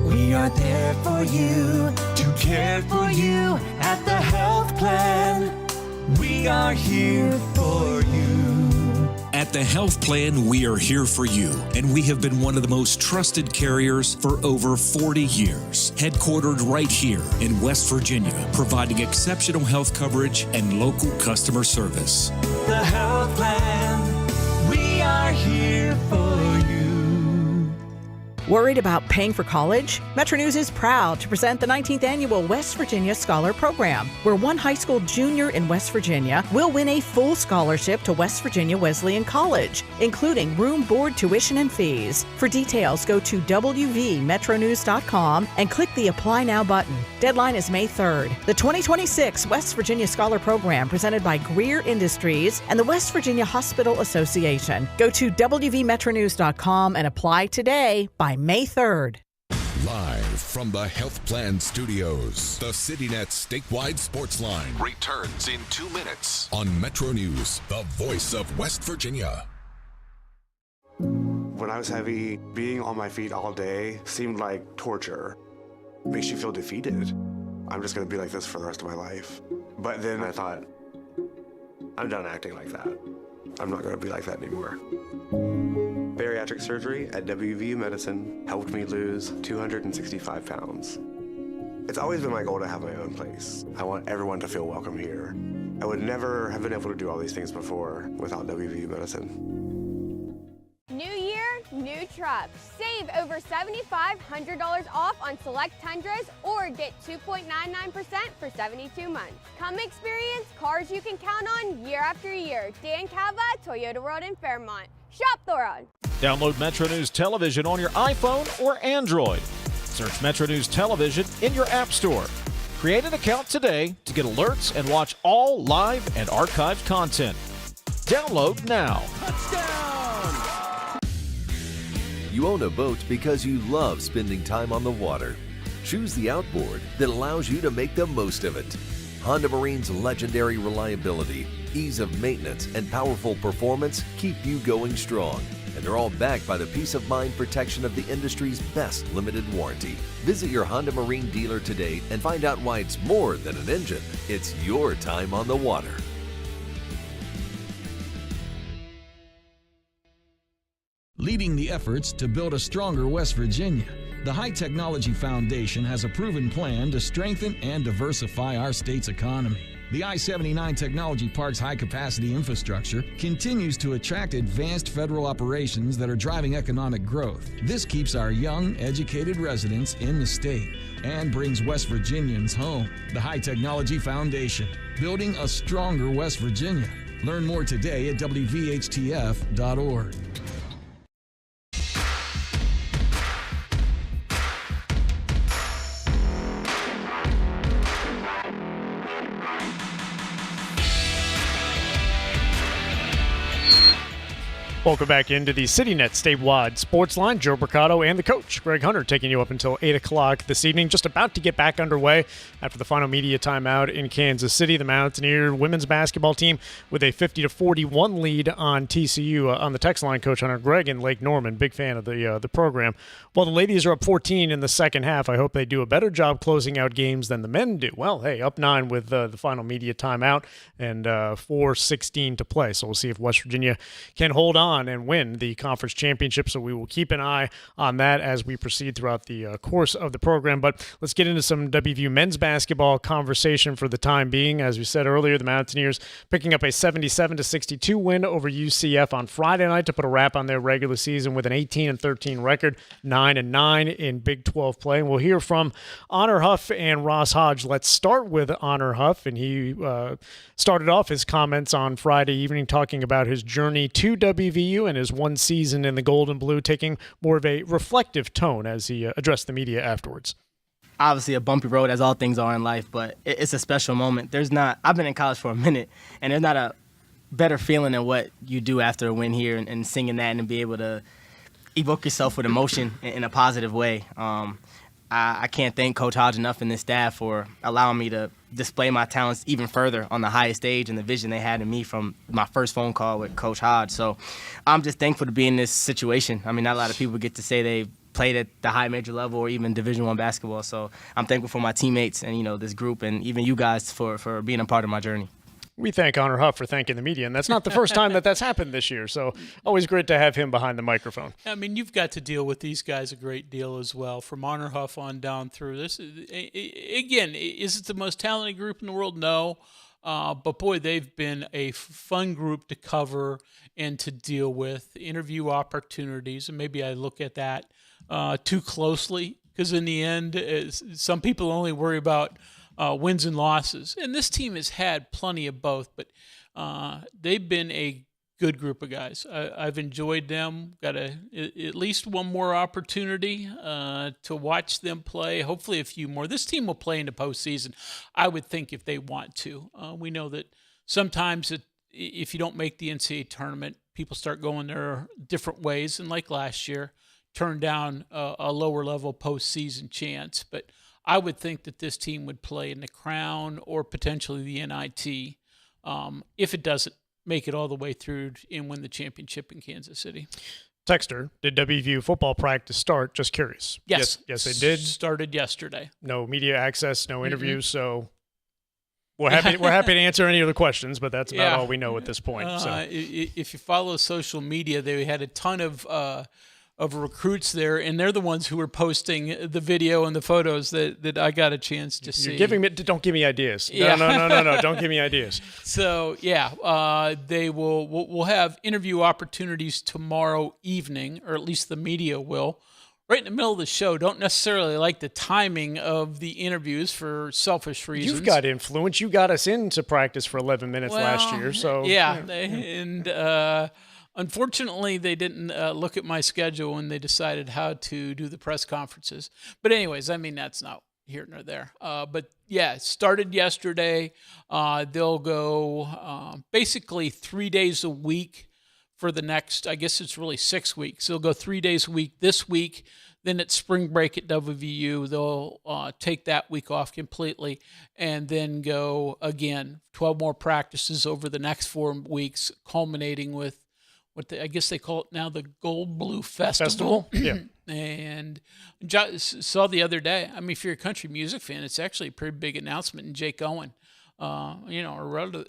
We are there for you, to care for you at the health plan. We are here for you. At the Health Plan, we are here for you, and we have been one of the most trusted carriers for over 40 years. Headquartered right here in West Virginia, providing exceptional health coverage and local customer service. The Health Plan, we are here for you. Worried about paying for college? Metro News is proud to present the 19th annual West Virginia Scholar Program, where one high school junior in West Virginia will win a full scholarship to West Virginia Wesleyan College, including room, board, tuition, and fees. For details, go to wvmetronews.com and click the Apply Now button. Deadline is May 3rd. The 2026 West Virginia Scholar Program, presented by Greer Industries and the West Virginia Hospital Association. Go to wvmetronews.com and apply today by May 3rd. Live from the Health Plan Studios, the CityNet statewide Sportsline returns in 2 minutes on Metro News, the voice of West Virginia. When I was heavy, being on my feet all day seemed like torture. Makes you feel defeated. I'm just going to be like this for the rest of my life. But then I thought, I'm done acting like that. I'm not going to be like that anymore. Bariatric surgery at WVU Medicine helped me lose 265 pounds. It's always been my goal to have my own place. I want everyone to feel welcome here. I would never have been able to do all these things before without WVU Medicine. New year, new trucks. Save over $7,500 off on select Tundras or get 2.99% for 72 months. Come experience cars you can count on year after year. Dan Cava, Toyota World in Fairmont. Shop Thoron. Download Metro News Television on your iPhone or Android. Search Metro News Television in your app store. Create an account today to get alerts and watch all live and archived content. Download now. Touchdown! You own a boat because you love spending time on the water. Choose the outboard that allows you to make the most of it. Honda Marine's legendary reliability, ease of maintenance, and powerful performance keep you going strong. And they're all backed by the peace of mind protection of the industry's best limited warranty. Visit your Honda Marine dealer today and find out why it's more than an engine. It's your time on the water. Leading the efforts to build a stronger West Virginia, the High Technology Foundation has a proven plan to strengthen and diversify our state's economy. The I-79 Technology Park's high-capacity infrastructure continues to attract advanced federal operations that are driving economic growth. This keeps our young, educated residents in the state and brings West Virginians home. The High Technology Foundation, building a stronger West Virginia. Learn more today at WVHTF.org. Welcome back into the CityNet statewide Sportsline. Joe Mercado and the coach, Greg Hunter, taking you up until 8 o'clock this evening. Just about to get back underway after the final media timeout in Kansas City. The Mountaineer women's basketball team with a 50-41 lead on TCU. On the text line, Coach Hunter, Greg in Lake Norman, big fan of the program. While the ladies are up 14 in the second half, I hope they do a better job closing out games than the men do. Well, hey, up 9 with the final media timeout and 4:16 to play. So we'll see if West Virginia can hold on on and win the conference championship. So we will keep an eye on that as we proceed throughout the course of the program. But let's get into some WVU men's basketball conversation for the time being. As we said earlier, the Mountaineers picking up a 77-62 win over UCF on Friday night to put a wrap on their regular season with an 18-13 record, 9-9 in Big 12 play. And we'll hear from Honor Huff and Ross Hodge. Let's start with Honor Huff, and he started off his comments on Friday evening talking about his journey to WVU and his one season in the Gold and Blue, taking more of a reflective tone as he addressed the media afterwards. Obviously a bumpy road, as all things are in life, but it's a special moment. I've been in college for a minute, and there's not a better feeling than what you do after a win here and singing that and be able to evoke yourself with emotion in a positive way. I can't thank Coach Hodge enough and this staff for allowing me to display my talents even further on the highest stage and the vision they had in me from my first phone call with Coach Hodge. So I'm just thankful to be in this situation. I mean, not a lot of people get to say they played at the high major level or even Division I basketball. So I'm thankful for my teammates and, this group and even you guys for being a part of my journey. We thank Honor Huff for thanking the media, and that's not the first time that's happened this year, so always great to have him behind the microphone. I mean, you've got to deal with these guys a great deal as well, from Honor Huff on down through. This again, is it the most talented group in the world? No. But, boy, they've been a fun group to cover and to deal with, interview opportunities, and maybe I look at that too closely because in the end, some people only worry about wins and losses. And this team has had plenty of both, but they've been a good group of guys. I've enjoyed them. Got at least one more opportunity to watch them play, hopefully a few more. This team will play in the postseason, I would think, if they want to. We know that sometimes if you don't make the NCAA tournament, people start going their different ways, and like last year, turn down a lower-level postseason chance. But I would think that this team would play in the Crown or potentially the NIT if it doesn't make it all the way through and win the championship in Kansas City. Texter, did WVU football practice start? Just curious. Yes, they did. Started yesterday. No media access, no interviews, so we're happy to answer any other questions, but that's about all we know at this point. If you follow social media, they had a ton of recruits there, and they're the ones who were posting the video and the photos that I got a chance to see. Don't give me ideas. Yeah. No, don't give me ideas. So, we'll have interview opportunities tomorrow evening, or at least the media will. Right in the middle of the show, don't necessarily like the timing of the interviews for selfish reasons. You've got influence. You got us into practice for 11 minutes last year. So unfortunately, they didn't look at my schedule when they decided how to do the press conferences. But anyways, I mean, that's not here nor there. But yeah, it started yesterday. They'll go basically 3 days a week for the next, I guess it's really 6 weeks. They'll go 3 days a week this week. Then at spring break at WVU, they'll take that week off completely and then go again, 12 more practices over the next 4 weeks, culminating with I guess they call it now the Gold Blue Festival. Yeah. And saw the other day, I mean, if you're a country music fan, it's actually a pretty big announcement. And Jake Owen, a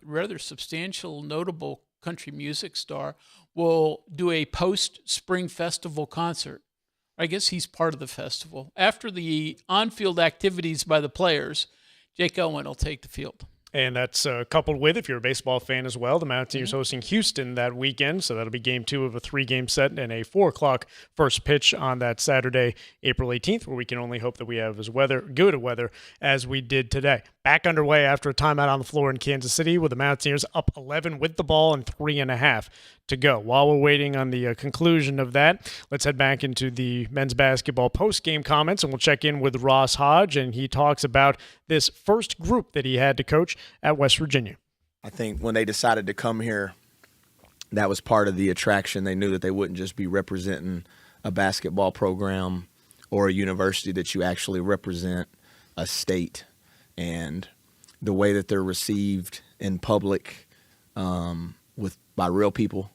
rather substantial, notable country music star, will do a post-spring festival concert. I guess he's part of the festival. After the on-field activities by the players, Jake Owen will take the field. And that's coupled with, if you're a baseball fan as well, the Mountaineers hosting Houston that weekend. So that'll be game 2 of a 3-game set and a 4 o'clock first pitch on that Saturday, April 18th, where we can only hope that we have as good weather as we did today. Back underway after a timeout on the floor in Kansas City with the Mountaineers up 11 with the ball and 3.5 to go. While we're waiting on the conclusion of that, let's head back into the men's basketball post-game comments, and we'll check in with Ross Hodge, and he talks about this first group that he had to coach at West Virginia. I think when they decided to come here, that was part of the attraction. They knew that they wouldn't just be representing a basketball program or a university, that you actually represent a state. And the way that they're received in public by real people,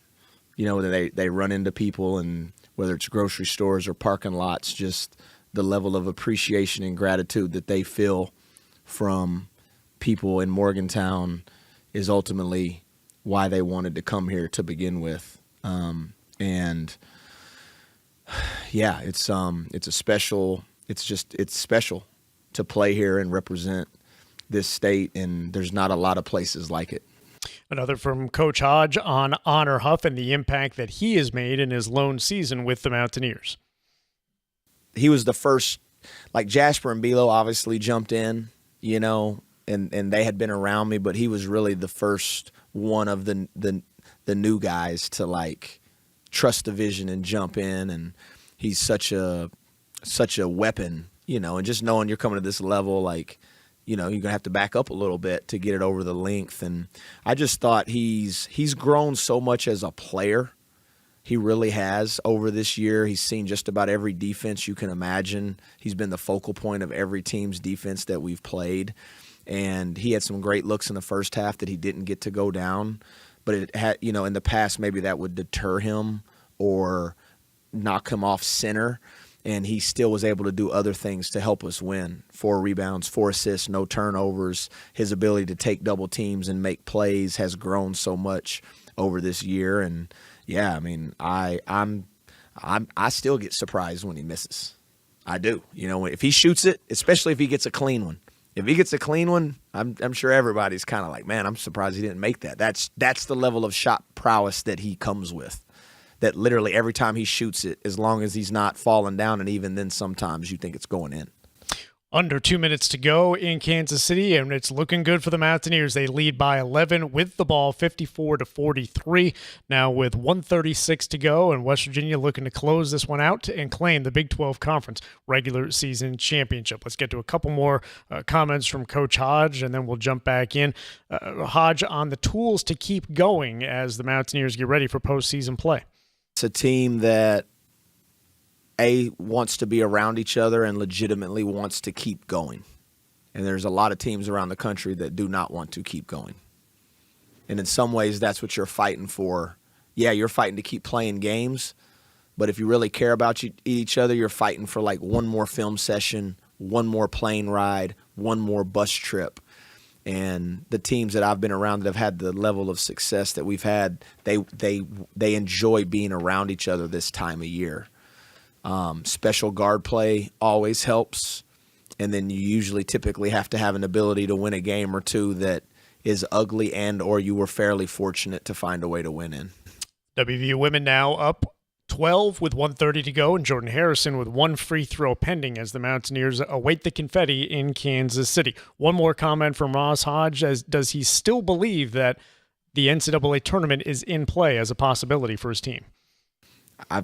they run into people, and whether it's grocery stores or parking lots, just the level of appreciation and gratitude that they feel from people in Morgantown is ultimately why they wanted to come here to begin with. And yeah, it's special to play here and represent this state, and there's not a lot of places like it. Another from Coach Hodge on Honor Huff and the impact that he has made in his lone season with the Mountaineers. He was the first, like Jasper and Bilo obviously jumped in, you know, and they had been around me, but he was really the first one of the new guys to like trust the vision and jump in, and he's such a weapon, you know, and just knowing you're coming to this level, like, you know, you're going to have to back up a little bit to get it over the length. And I just thought he's grown so much as a player. He really has over this year. He's seen just about every defense you can imagine. He's been the focal point of every team's defense that we've played. And he had some great looks in the first half that he didn't get to go down. But it had, you know, in the past, maybe that would deter him or knock him off center. And he still was able to do other things to help us win. 4 rebounds, 4 assists, no turnovers. His ability to take double teams and make plays has grown so much over this year. And yeah, I mean, I still get surprised when he misses. I do. You know, if he shoots it, especially if he gets a clean one. If he gets a clean one, I'm sure everybody's kind of like, man, I'm surprised he didn't make that. That's the level of shot prowess that he comes with. That literally every time he shoots it, as long as he's not falling down, and even then sometimes you think it's going in. Under 2 minutes to go in Kansas City, and it's looking good for the Mountaineers. They lead by 11 with the ball, 54-43. Now with 1:36 to go, and West Virginia looking to close this one out and claim the Big 12 Conference regular season championship. Let's get to a couple more comments from Coach Hodge, and then we'll jump back in. Hodge on the tools to keep going as the Mountaineers get ready for postseason play. It's a team that wants to be around each other and legitimately wants to keep going. And there's a lot of teams around the country that do not want to keep going. And in some ways, that's what you're fighting for. Yeah, you're fighting to keep playing games, but if you really care about each other, you're fighting for like one more film session, one more plane ride, one more bus trip. And the teams that I've been around that have had the level of success that we've had, they enjoy being around each other this time of year. Special guard play always helps, and then you usually typically have to have an ability to win a game or two that is ugly and or you were fairly fortunate to find a way to win in. WVU women now up 12 with 1:30 to go, and Jordan Harrison with 1 free throw pending as the Mountaineers await the confetti in Kansas City. One more comment from Ross Hodge. Does he still believe that the NCAA tournament is in play as a possibility for his team?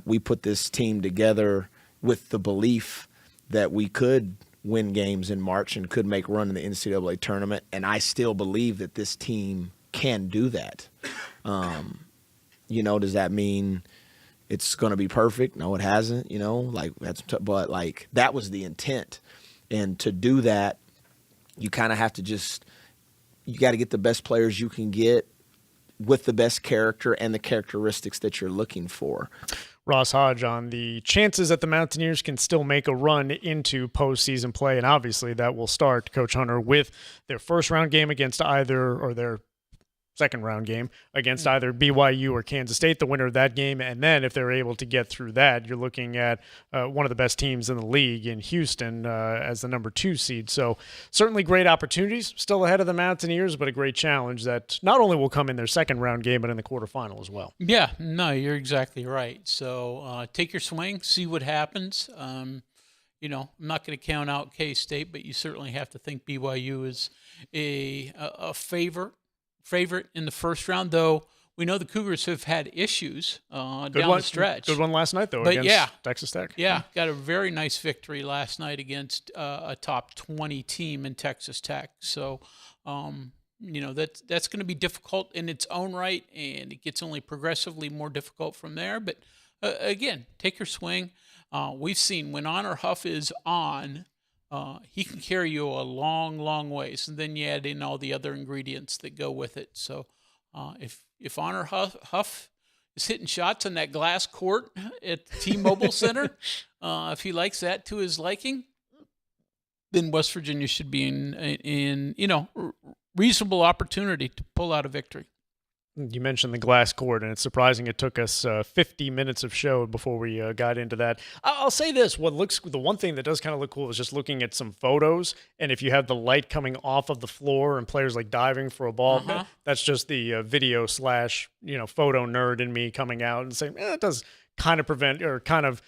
We put this team together with the belief that we could win games in March and could make a run in the NCAA tournament, and I still believe that this team can do that. You know, does that mean it's going to be perfect? No, it hasn't. You know, like but like that was the intent, and to do that, you kind of have to you got to get the best players you can get with the best character and the characteristics that you're looking for. Ross Hodge on the chances that the Mountaineers can still make a run into postseason play, and obviously that will start, Coach Hunter, with their first round game against their second round game against either BYU or Kansas State, the winner of that game. And then if they're able to get through that, you're looking at one of the best teams in the league in Houston as the number 2 seed. So certainly great opportunities still ahead of the Mountaineers, but a great challenge that not only will come in their second round game, but in the quarterfinal as well. Yeah, no, you're exactly right. So take your swing, see what happens. You know, I'm not going to count out K-State, but you certainly have to think BYU is a favorite in the first round, though we know the Cougars have had issues down the stretch. Good one last night, though, against Texas Tech. Yeah, got a very nice victory last night against a top 20 team in Texas Tech. So, you know, that's going to be difficult in its own right, and it gets only progressively more difficult from there. But, again, take your swing. We've seen when Honor Huff is on, he can carry you a long, long ways, and then you add in all the other ingredients that go with it. So if Honor Huff is hitting shots on that glass court at the T-Mobile Center, if he likes that to his liking, then West Virginia should be in reasonable opportunity to pull out a victory. You mentioned the glass court, and it's surprising it took us 50 minutes of show before we got into that. I'll say this: the one thing that does kind of look cool is just looking at some photos, and if you have the light coming off of the floor and players like diving for a ball, that's just the video / photo nerd in me coming out and saying, it does kind of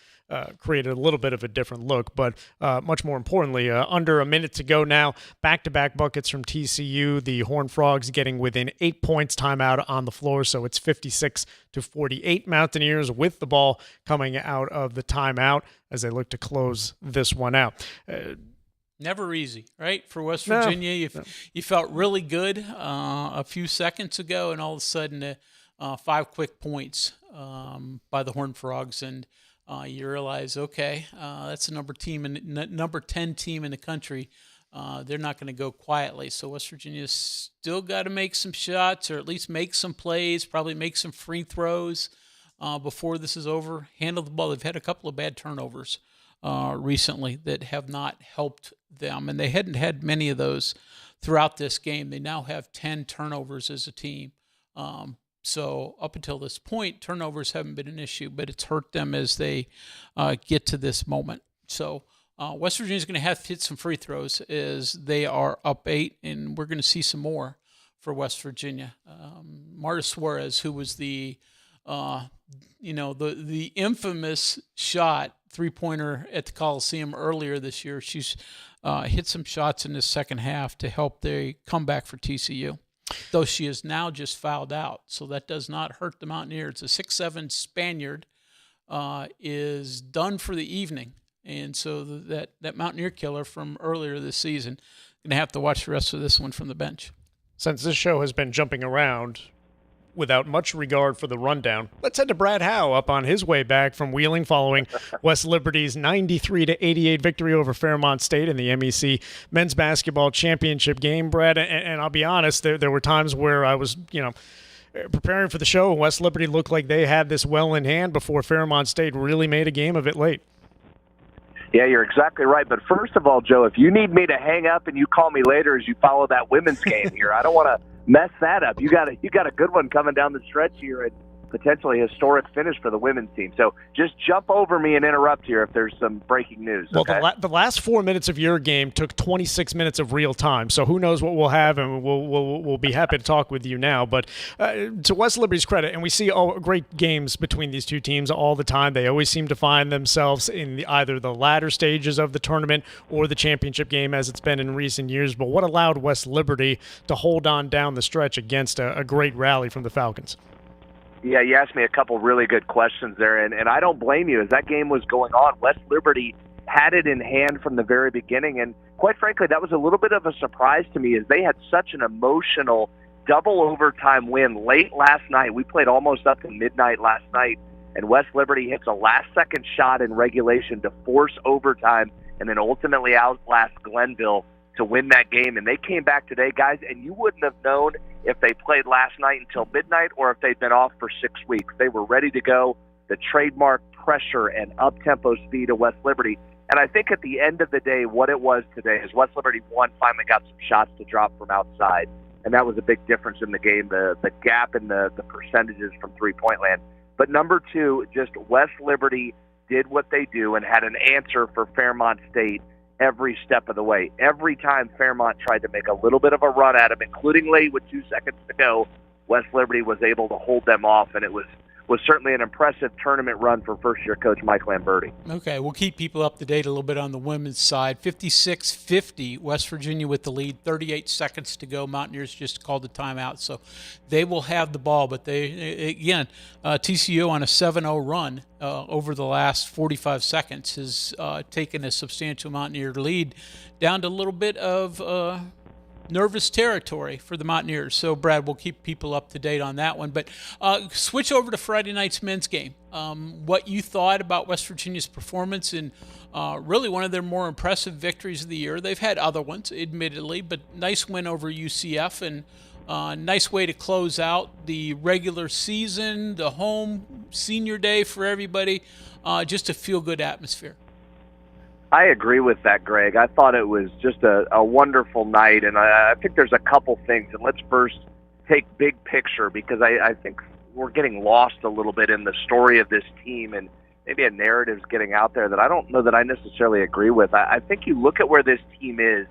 created a little bit of a different look, but much more importantly, under a minute to go now, back-to-back buckets from TCU. The Horned Frogs getting within 8 points, timeout on the floor, so it's 56-48 Mountaineers with the ball coming out of the timeout as they look to close this one out. Never easy, right? For West Virginia, you felt really good a few seconds ago, and all of a sudden 5 quick points by the Horned Frogs, and you realize, okay, that's the number 10 team in the country. They're not going to go quietly. So West Virginia's still got to make some shots, or at least make some plays, probably make some free throws before this is over. Handle the ball. They've had a couple of bad turnovers recently that have not helped them, and they hadn't had many of those throughout this game. They now have 10 turnovers as a team. So up until this point, turnovers haven't been an issue, but it's hurt them as they get to this moment. So West Virginia's going to have to hit some free throws as they are up 8, and we're going to see some more for West Virginia. Marta Suarez, who was the infamous shot three-pointer at the Coliseum earlier this year, she's hit some shots in the second half to help the comeback for TCU. Though she is now just fouled out, so that does not hurt the Mountaineers. A 6'7" Spaniard is done for the evening, and so that Mountaineer killer from earlier this season going to have to watch the rest of this one from the bench. Since this show has been jumping around without much regard for the rundown, let's head to Brad Howe up on his way back from Wheeling following West Liberty's 93-88 victory over Fairmont State in the MEC men's basketball championship game. Brad, and I'll be honest, there were times where I was, preparing for the show, and West Liberty looked like they had this well in hand before Fairmont State really made a game of it late. Yeah, you're exactly right. But first of all, Joe, if you need me to hang up and you call me later as you follow that women's game here, I don't want to mess that up. You got a good one coming down the stretch here, and potentially historic finish for the women's team. So just jump over me and interrupt here if there's some breaking news. Okay? Well, the last 4 minutes of your game took 26 minutes of real time, so who knows what we'll have, and we'll be happy to talk with you now. But to West Liberty's credit, and we see great games between these two teams all the time. They always seem to find themselves in either the latter stages of the tournament or the championship game, as it's been in recent years. But what allowed West Liberty to hold on down the stretch against a great rally from the Falcons? Yeah, you asked me a couple really good questions there, and I don't blame you. As that game was going on, West Liberty had it in hand from the very beginning, and quite frankly, that was a little bit of a surprise to me as they had such an emotional double overtime win late last night. We played almost up to midnight last night, and West Liberty hits a last-second shot in regulation to force overtime and then ultimately outlast Glenville to win that game. And they came back today, guys, and you wouldn't have known if they played last night until midnight or if they'd been off for 6 weeks. They were ready to go, the trademark pressure and up-tempo speed of West Liberty. And I think at the end of the day, what it was today is West Liberty, one, finally got some shots to drop from outside, and that was a big difference in the game, the gap in the percentages from three-point land. But number two, just West Liberty did what they do and had an answer for Fairmont State every step of the way. Every time Fairmont tried to make a little bit of a run at them, including late with 2 seconds to go, West Liberty was able to hold them off, and it was certainly an impressive tournament run for first-year coach Mike Lamberti. Okay, we'll keep people up to date a little bit on the women's side. 56-50, West Virginia with the lead, 38 seconds to go. Mountaineers just called the timeout, so they will have the ball. But TCU on a 7-0 run over the last 45 seconds has taken a substantial Mountaineer lead down to a little bit of nervous territory for the Mountaineers. So, Brad, we'll keep people up to date on that one. But switch over to Friday night's men's game. What you thought about West Virginia's performance in really one of their more impressive victories of the year. They've had other ones, admittedly, but nice win over UCF and nice way to close out the regular season, the home senior day for everybody. Just a feel-good atmosphere. I agree with that, Greg. I thought it was just a wonderful night, and I think there's a couple things. And let's first take big picture, because I think we're getting lost a little bit in the story of this team, and maybe a narrative's getting out there that I don't know that I necessarily agree with. I think you look at where this team is,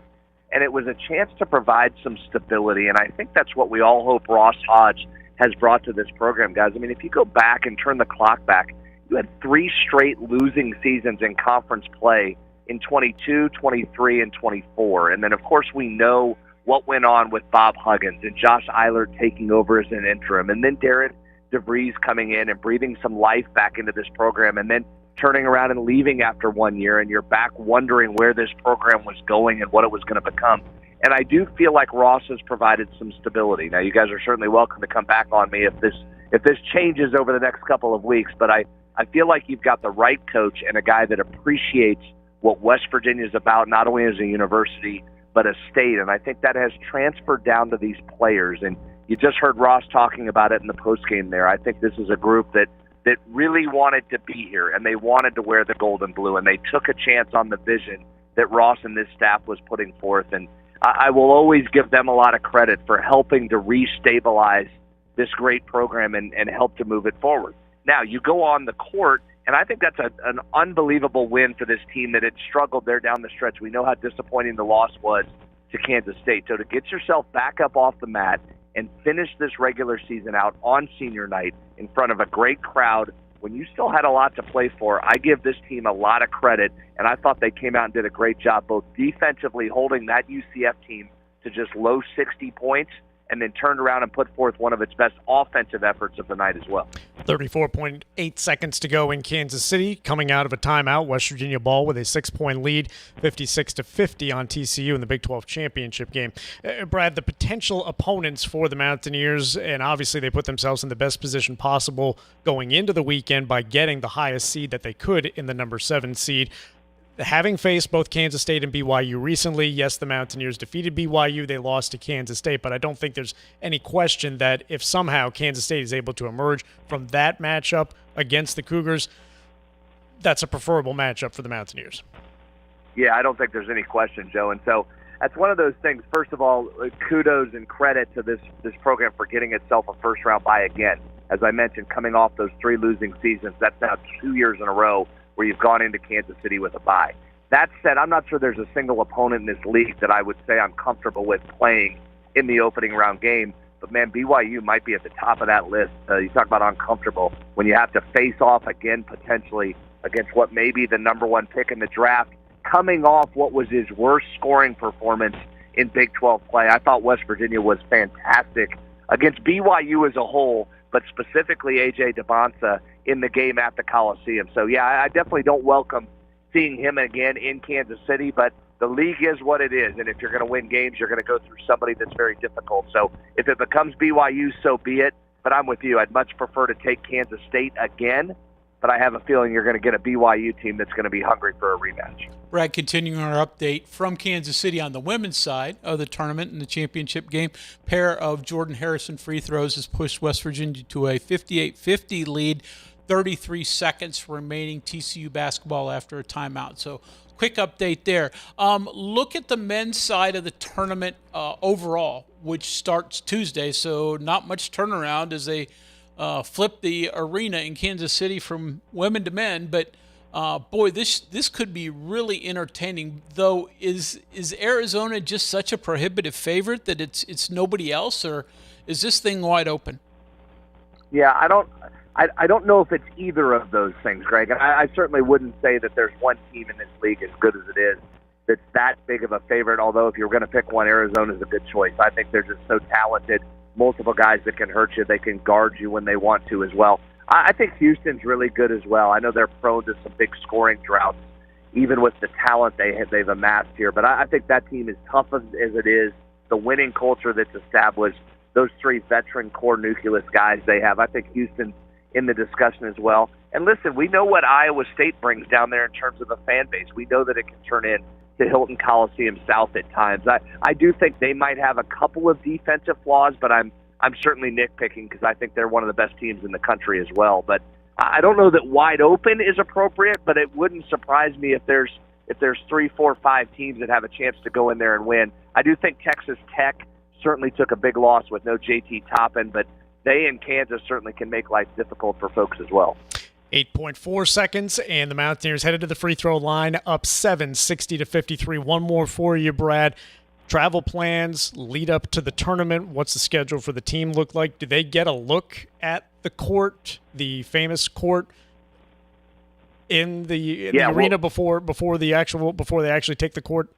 and it was a chance to provide some stability, and I think that's what we all hope Ross Hodge has brought to this program, guys. I mean, if you go back and turn the clock back, you had 3 straight losing seasons in conference play in 22, 23, and 24. And then, of course, we know what went on with Bob Huggins and Josh Eilert taking over as an interim, and then Darren DeVries coming in and breathing some life back into this program, and then turning around and leaving after 1 year, and you're back wondering where this program was going and what it was going to become. And I do feel like Ross has provided some stability. Now, you guys are certainly welcome to come back on me if this changes over the next couple of weeks, but I feel like you've got the right coach and a guy that appreciates what West Virginia is about, not only as a university, but a state. And I think that has transferred down to these players. And you just heard Ross talking about it in the postgame there. I think this is a group that really wanted to be here, and they wanted to wear the gold and blue, and they took a chance on the vision that Ross and this staff was putting forth. And I will always give them a lot of credit for helping to restabilize this great program and help to move it forward. Now, you go on the court, and I think that's an unbelievable win for this team that had struggled there down the stretch. We know how disappointing the loss was to Kansas State. So to get yourself back up off the mat and finish this regular season out on senior night in front of a great crowd when you still had a lot to play for, I give this team a lot of credit, and I thought they came out and did a great job both defensively holding that UCF team to just low 60 points, and then turned around and put forth one of its best offensive efforts of the night as well. 34.8 seconds to go in Kansas City. Coming out of a timeout, West Virginia ball with a 6-point lead, 56-50 on TCU in the Big 12 championship game. Brad, the potential opponents for the Mountaineers, and obviously they put themselves in the best position possible going into the weekend by getting the highest seed that they could in the number 7 seed. Having faced both Kansas State and BYU recently, yes, the Mountaineers defeated BYU. They lost to Kansas State, but I don't think there's any question that if somehow Kansas State is able to emerge from that matchup against the Cougars, that's a preferable matchup for the Mountaineers. Yeah, I don't think there's any question, Joe. And so that's one of those things. First of all, kudos and credit to this program for getting itself a first-round bye again. As I mentioned, coming off those 3 losing seasons, that's now 2 years in a row where you've gone into Kansas City with a bye. That said, I'm not sure there's a single opponent in this league that I would say I'm comfortable with playing in the opening round game. But, man, BYU might be at the top of that list. You talk about uncomfortable when you have to face off again potentially against what may be the number 1 pick in the draft, coming off what was his worst scoring performance in Big 12 play. I thought West Virginia was fantastic against BYU as a whole, but specifically A.J. DeBonsa in the game at the Coliseum. So, yeah, I definitely don't welcome seeing him again in Kansas City, but the league is what it is, and if you're going to win games, you're going to go through somebody that's very difficult. So if it becomes BYU, so be it, but I'm with you. I'd much prefer to take Kansas State again, but I have a feeling you're going to get a BYU team that's going to be hungry for a rematch. Brad, continuing our update from Kansas City on the women's side of the tournament in the championship game, pair of Jordan Harrison free throws has pushed West Virginia to a 58-50 lead. 33 seconds remaining, TCU basketball after a timeout. So quick update there. Look at the men's side of the tournament overall, which starts Tuesday, so not much turnaround as they flip the arena in Kansas City from women to men. But, boy, this could be really entertaining, though. Is Arizona just such a prohibitive favorite that it's nobody else, or is this thing wide open? Yeah, I don't know if it's either of those things, Greg. And I certainly wouldn't say that there's one team in this league, as good as it is, that's that big of a favorite, although if you're going to pick one, Arizona's a good choice. I think they're just so talented, multiple guys that can hurt you. They can guard you when they want to as well. I think Houston's really good as well. I know they're prone to some big scoring droughts, even with the talent they've amassed here. But I think that team, as tough as it is, the winning culture that's established, those 3 veteran core nucleus guys they have, I think Houston's in the discussion as well. And listen, we know what Iowa State brings down there in terms of a fan base. We know that it can turn in to Hilton Coliseum South at times. I do think they might have a couple of defensive flaws, but I'm certainly nitpicking because I think they're one of the best teams in the country as well. But I don't know that wide open is appropriate, but it wouldn't surprise me if there's 3, 4, 5 teams that have a chance to go in there and win. I do think Texas Tech certainly took a big loss with no JT Toppin, but they in Kansas certainly can make life difficult for folks as well. 8.4 seconds, and the Mountaineers headed to the free throw line, up 7, 60-53. One more for you, Brad. Travel plans lead up to the tournament. What's the schedule for the team look like? Do they get a look at the court, the famous court, in the arena before they actually take the court?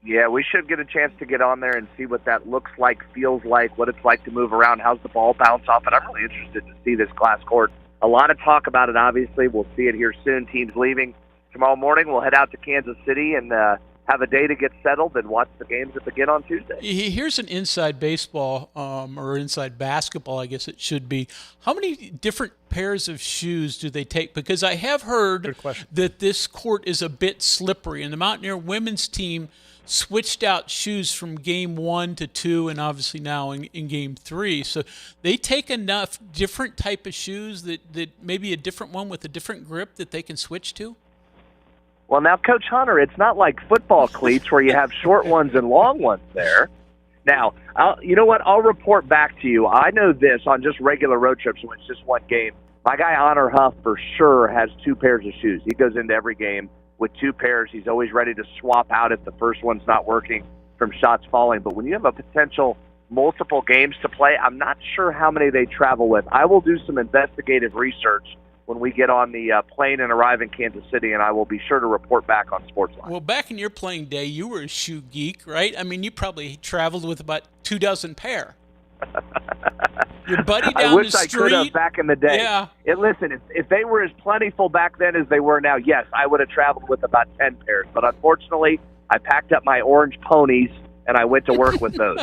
Yeah, we should get a chance to get on there and see what that looks like, feels like, what it's like to move around, how's the ball bounce off it. I'm really interested to see this glass court. A lot of talk about it, obviously. We'll see it here soon. Teams leaving tomorrow morning. We'll head out to Kansas City and have a day to get settled and watch the games that begin on Tuesday. Here's an inside baseball, or inside basketball, I guess it should be. How many different pairs of shoes do they take? Because I have heard that this court is a bit slippery, and the Mountaineer women's team switched out shoes from game 1 to 2 and obviously now in game 3. So they take enough different type of shoes that maybe a different one with a different grip that they can switch to? Well, now, Coach Hunter, it's not like football cleats where you have short ones and long ones there. Now, you know what? I'll report back to you. I know this on just regular road trips when it's just one game. My guy, Honor Huff, for sure has 2 pairs of shoes. He goes into every game with 2 pairs. He's always ready to swap out if the first one's not working from shots falling. But when you have a potential multiple games to play, I'm not sure how many they travel with. I will do some investigative research when we get on the plane and arrive in Kansas City, and I will be sure to report back on Sportsline. Well, back in your playing day, you were a shoe geek, right? I mean, you probably traveled with about 24 pair. Your buddy down I wish the I street. could have back in the day. Yeah. Listen, if they were as plentiful back then as they were now, yes, I would have traveled with about 10 pairs. But unfortunately, I packed up my orange ponies, and I went to work with those.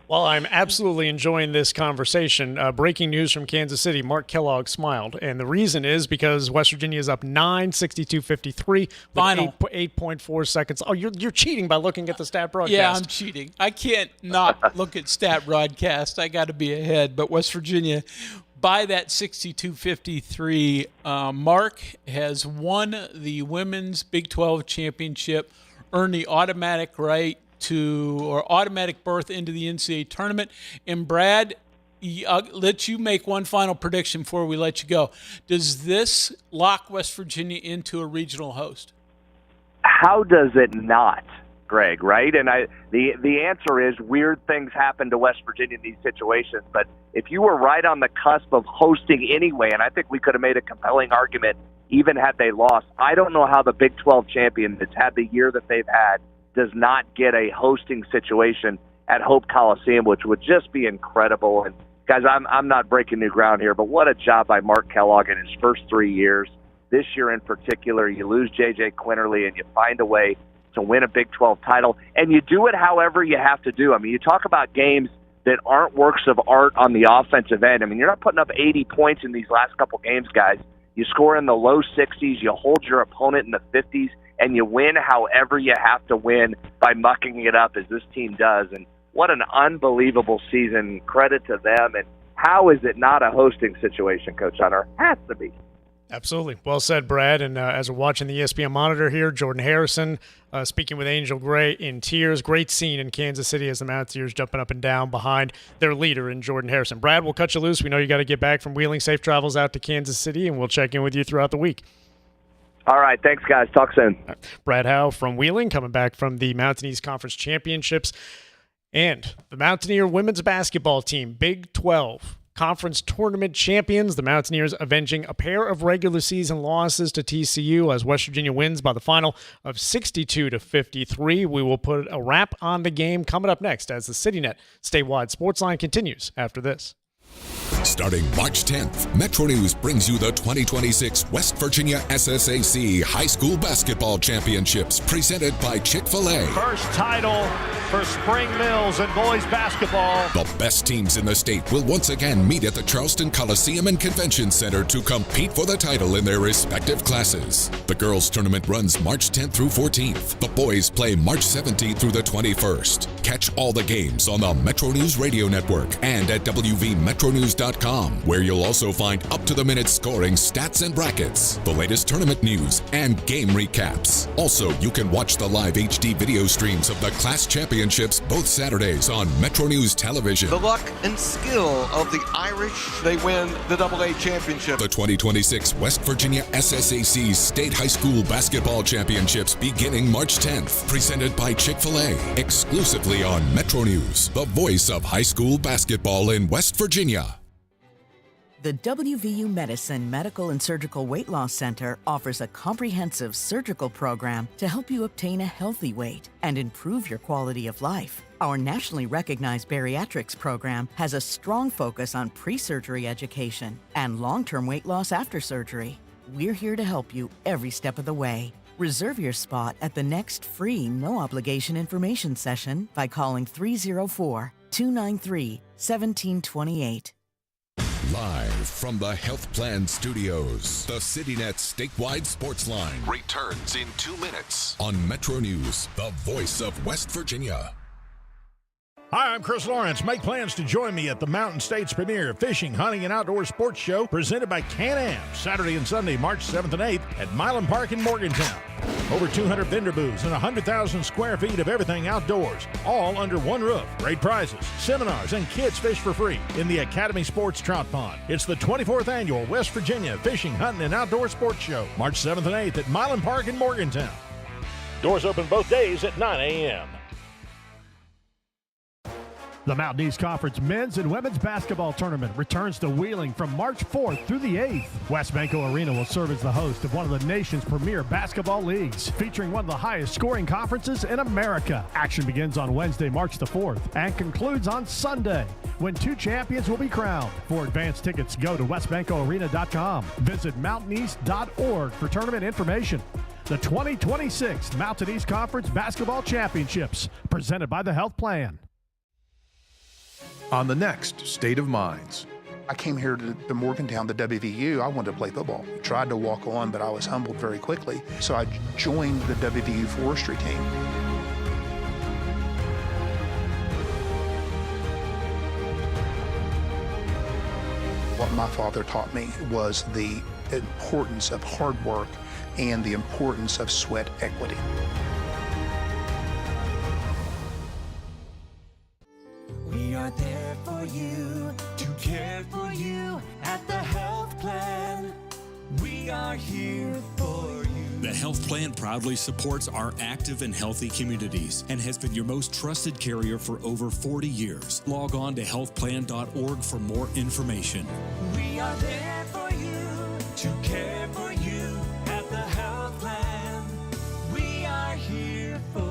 Well, I'm absolutely enjoying this conversation. Breaking news from Kansas City, Mark Kellogg smiled. And the reason is because West Virginia is up 9, 62-53. Final. 8.4 seconds. Oh, you're cheating by looking at the stat broadcast. Yeah, I'm cheating. I can't not look at stat broadcast. I got to be ahead. But West Virginia, by that 62-53 mark, has won the women's Big 12 championship, earned the automatic automatic berth into the NCAA tournament. And Brad, I'll let you make one final prediction before we let you go. Does this lock West Virginia into a regional host? How does it not, Greg, right? And the answer is weird things happen to West Virginia in these situations. But if you were right on the cusp of hosting anyway, and I think we could have made a compelling argument even had they lost, I don't know how the Big 12 champion that's had the year that they've had does not get a hosting situation at Hope Coliseum, which would just be incredible. And guys, I'm not breaking new ground here, but what a job by Mark Kellogg in his first 3 years. This year in particular, you lose J.J. Quinterly and you find a way to win a Big 12 title, and you do it however you have to do. I mean, you talk about games that aren't works of art on the offensive end. I mean, you're not putting up 80 points in these last couple games, guys. You score in the low 60s, you hold your opponent in the 50s, and you win however you have to win by mucking it up as this team does. And what an unbelievable season. Credit to them. And how is it not a hosting situation, Coach Hunter? Has to be. Absolutely. Well said, Brad. And as we're watching the ESPN monitor here, Jordan Harrison speaking with Angel Gray in tears. Great scene in Kansas City as the Mountaineers jumping up and down behind their leader in Jordan Harrison. Brad, we'll cut you loose. We know you got to get back from Wheeling. Safe travels out to Kansas City, and we'll check in with you throughout the week. All right. Thanks, guys. Talk soon. Brad Howe from Wheeling coming back from the Mountain East Conference Championships. And the Mountaineer women's basketball team, Big 12 Conference Tournament champions. The Mountaineers avenging a pair of regular season losses to TCU as West Virginia wins by the final of 62-53. We will put a wrap on the game coming up next as the CityNet statewide Sportsline continues after this. Starting March 10th, Metro News brings you the 2026 West Virginia SSAC High School Basketball Championships presented by Chick-fil-A. First title for Spring Mills and boys basketball. The best teams in the state will once again meet at the Charleston Coliseum and Convention Center to compete for the title in their respective classes. The girls tournament runs March 10th through 14th. The boys play March 17th through the 21st. Catch all the games on the Metro News Radio Network and at WVMetronews.com SportslineTV.com, where you'll also find up-to-the-minute scoring, stats, and brackets, the latest tournament news, and game recaps. Also, you can watch the live HD video streams of the Class Championships both Saturdays on Metro News Television. The luck and skill of the Irish, they win the AA championship. The 2026 West Virginia SSAC State High School Basketball Championships beginning March 10th. Presented by Chick-fil-A. Exclusively on Metro News, the voice of high school basketball in West Virginia. The WVU Medicine Medical and Surgical Weight Loss Center offers a comprehensive surgical program to help you obtain a healthy weight and improve your quality of life. Our nationally recognized bariatrics program has a strong focus on pre-surgery education and long-term weight loss after surgery. We're here to help you every step of the way. Reserve your spot at the next free no-obligation information session by calling 304-293-1728. Live from the Health Plan Studios, the CityNet statewide Sportsline returns in 2 minutes on Metro News, the voice of West Virginia. Hi, I'm Chris Lawrence. Make plans to join me at the Mountain States premier fishing, hunting, and outdoor sports show presented by Can-Am, Saturday and Sunday, March 7th and 8th at Milan Park in Morgantown. Over 200 vendor booths and 100,000 square feet of everything outdoors, all under one roof. Great prizes, seminars, and kids fish for free in the Academy Sports Trout Pond. It's the 24th annual West Virginia Fishing, Hunting, and Outdoor Sports Show, March 7th and 8th at Milan Park in Morgantown. Doors open both days at 9 a.m. The Mountain East Conference men's and women's basketball tournament returns to Wheeling from March 4th through the 8th. Westbanco Arena will serve as the host of one of the nation's premier basketball leagues, featuring one of the highest scoring conferences in America. Action begins on Wednesday, March the 4th, and concludes on Sunday, when 2 champions will be crowned. For advance tickets, go to westbancoarena.com. Visit mountaineast.org for tournament information. The 2026 Mountain East Conference Basketball Championships, presented by the Health Plan. On the next State of Minds. I came here to Morgantown, the WVU. I wanted to play football. Tried to walk on, but I was humbled very quickly. So I joined the WVU forestry team. What my father taught me was the importance of hard work and the importance of sweat equity. We are there for you, to care for you at the Health Plan. We are here for you. The Health Plan proudly supports our active and healthy communities and has been your most trusted carrier for over 40 years. Log on to healthplan.org for more information. We are there for you, to care for you at the Health Plan. We are here for you.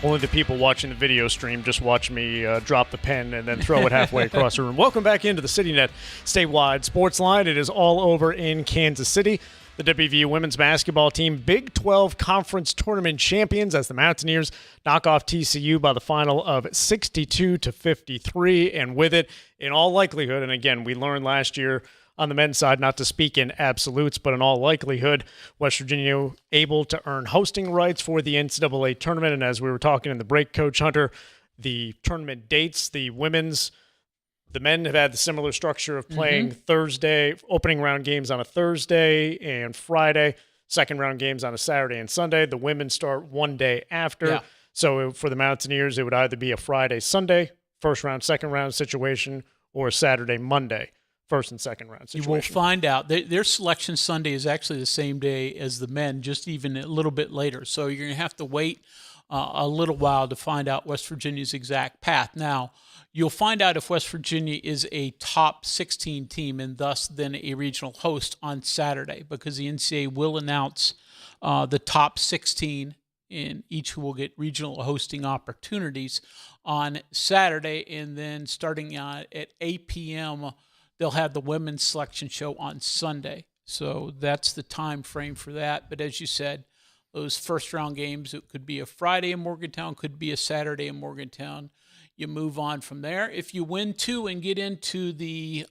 Only the people watching the video stream just watch me drop the pen and then throw it halfway across the room. Welcome back into the CityNet statewide Sportsline. It is all over in Kansas City. The WVU women's basketball team, Big 12 Conference Tournament champions, as the Mountaineers knock off TCU by the final of 62-53. And with it, in all likelihood, and again, we learned last year on the men's side, not to speak in absolutes, but in all likelihood, West Virginia able to earn hosting rights for the NCAA tournament. And as we were talking in the break, Coach Hunter, the tournament dates, the men have had the similar structure of playing Thursday, opening round games on a Thursday and Friday, second round games on a Saturday and Sunday. The women start one day after. Yeah. So for the Mountaineers, it would either be a Friday, Sunday, first round, second round situation, or a Saturday, Monday, first and second round situation. You will find out. Their selection Sunday is actually the same day as the men, just even a little bit later. So you're going to have to wait a little while to find out West Virginia's exact path. Now, you'll find out if West Virginia is a top 16 team and thus then a regional host on Saturday, because the NCAA will announce the top 16 and each who will get regional hosting opportunities on Saturday. And then starting at 8 p.m., they'll have the women's selection show on Sunday. So that's the time frame for that. But as you said, those first-round games. It could be a Friday in Morgantown, could be a Saturday in Morgantown. You move on from there. If you win 2 and get into the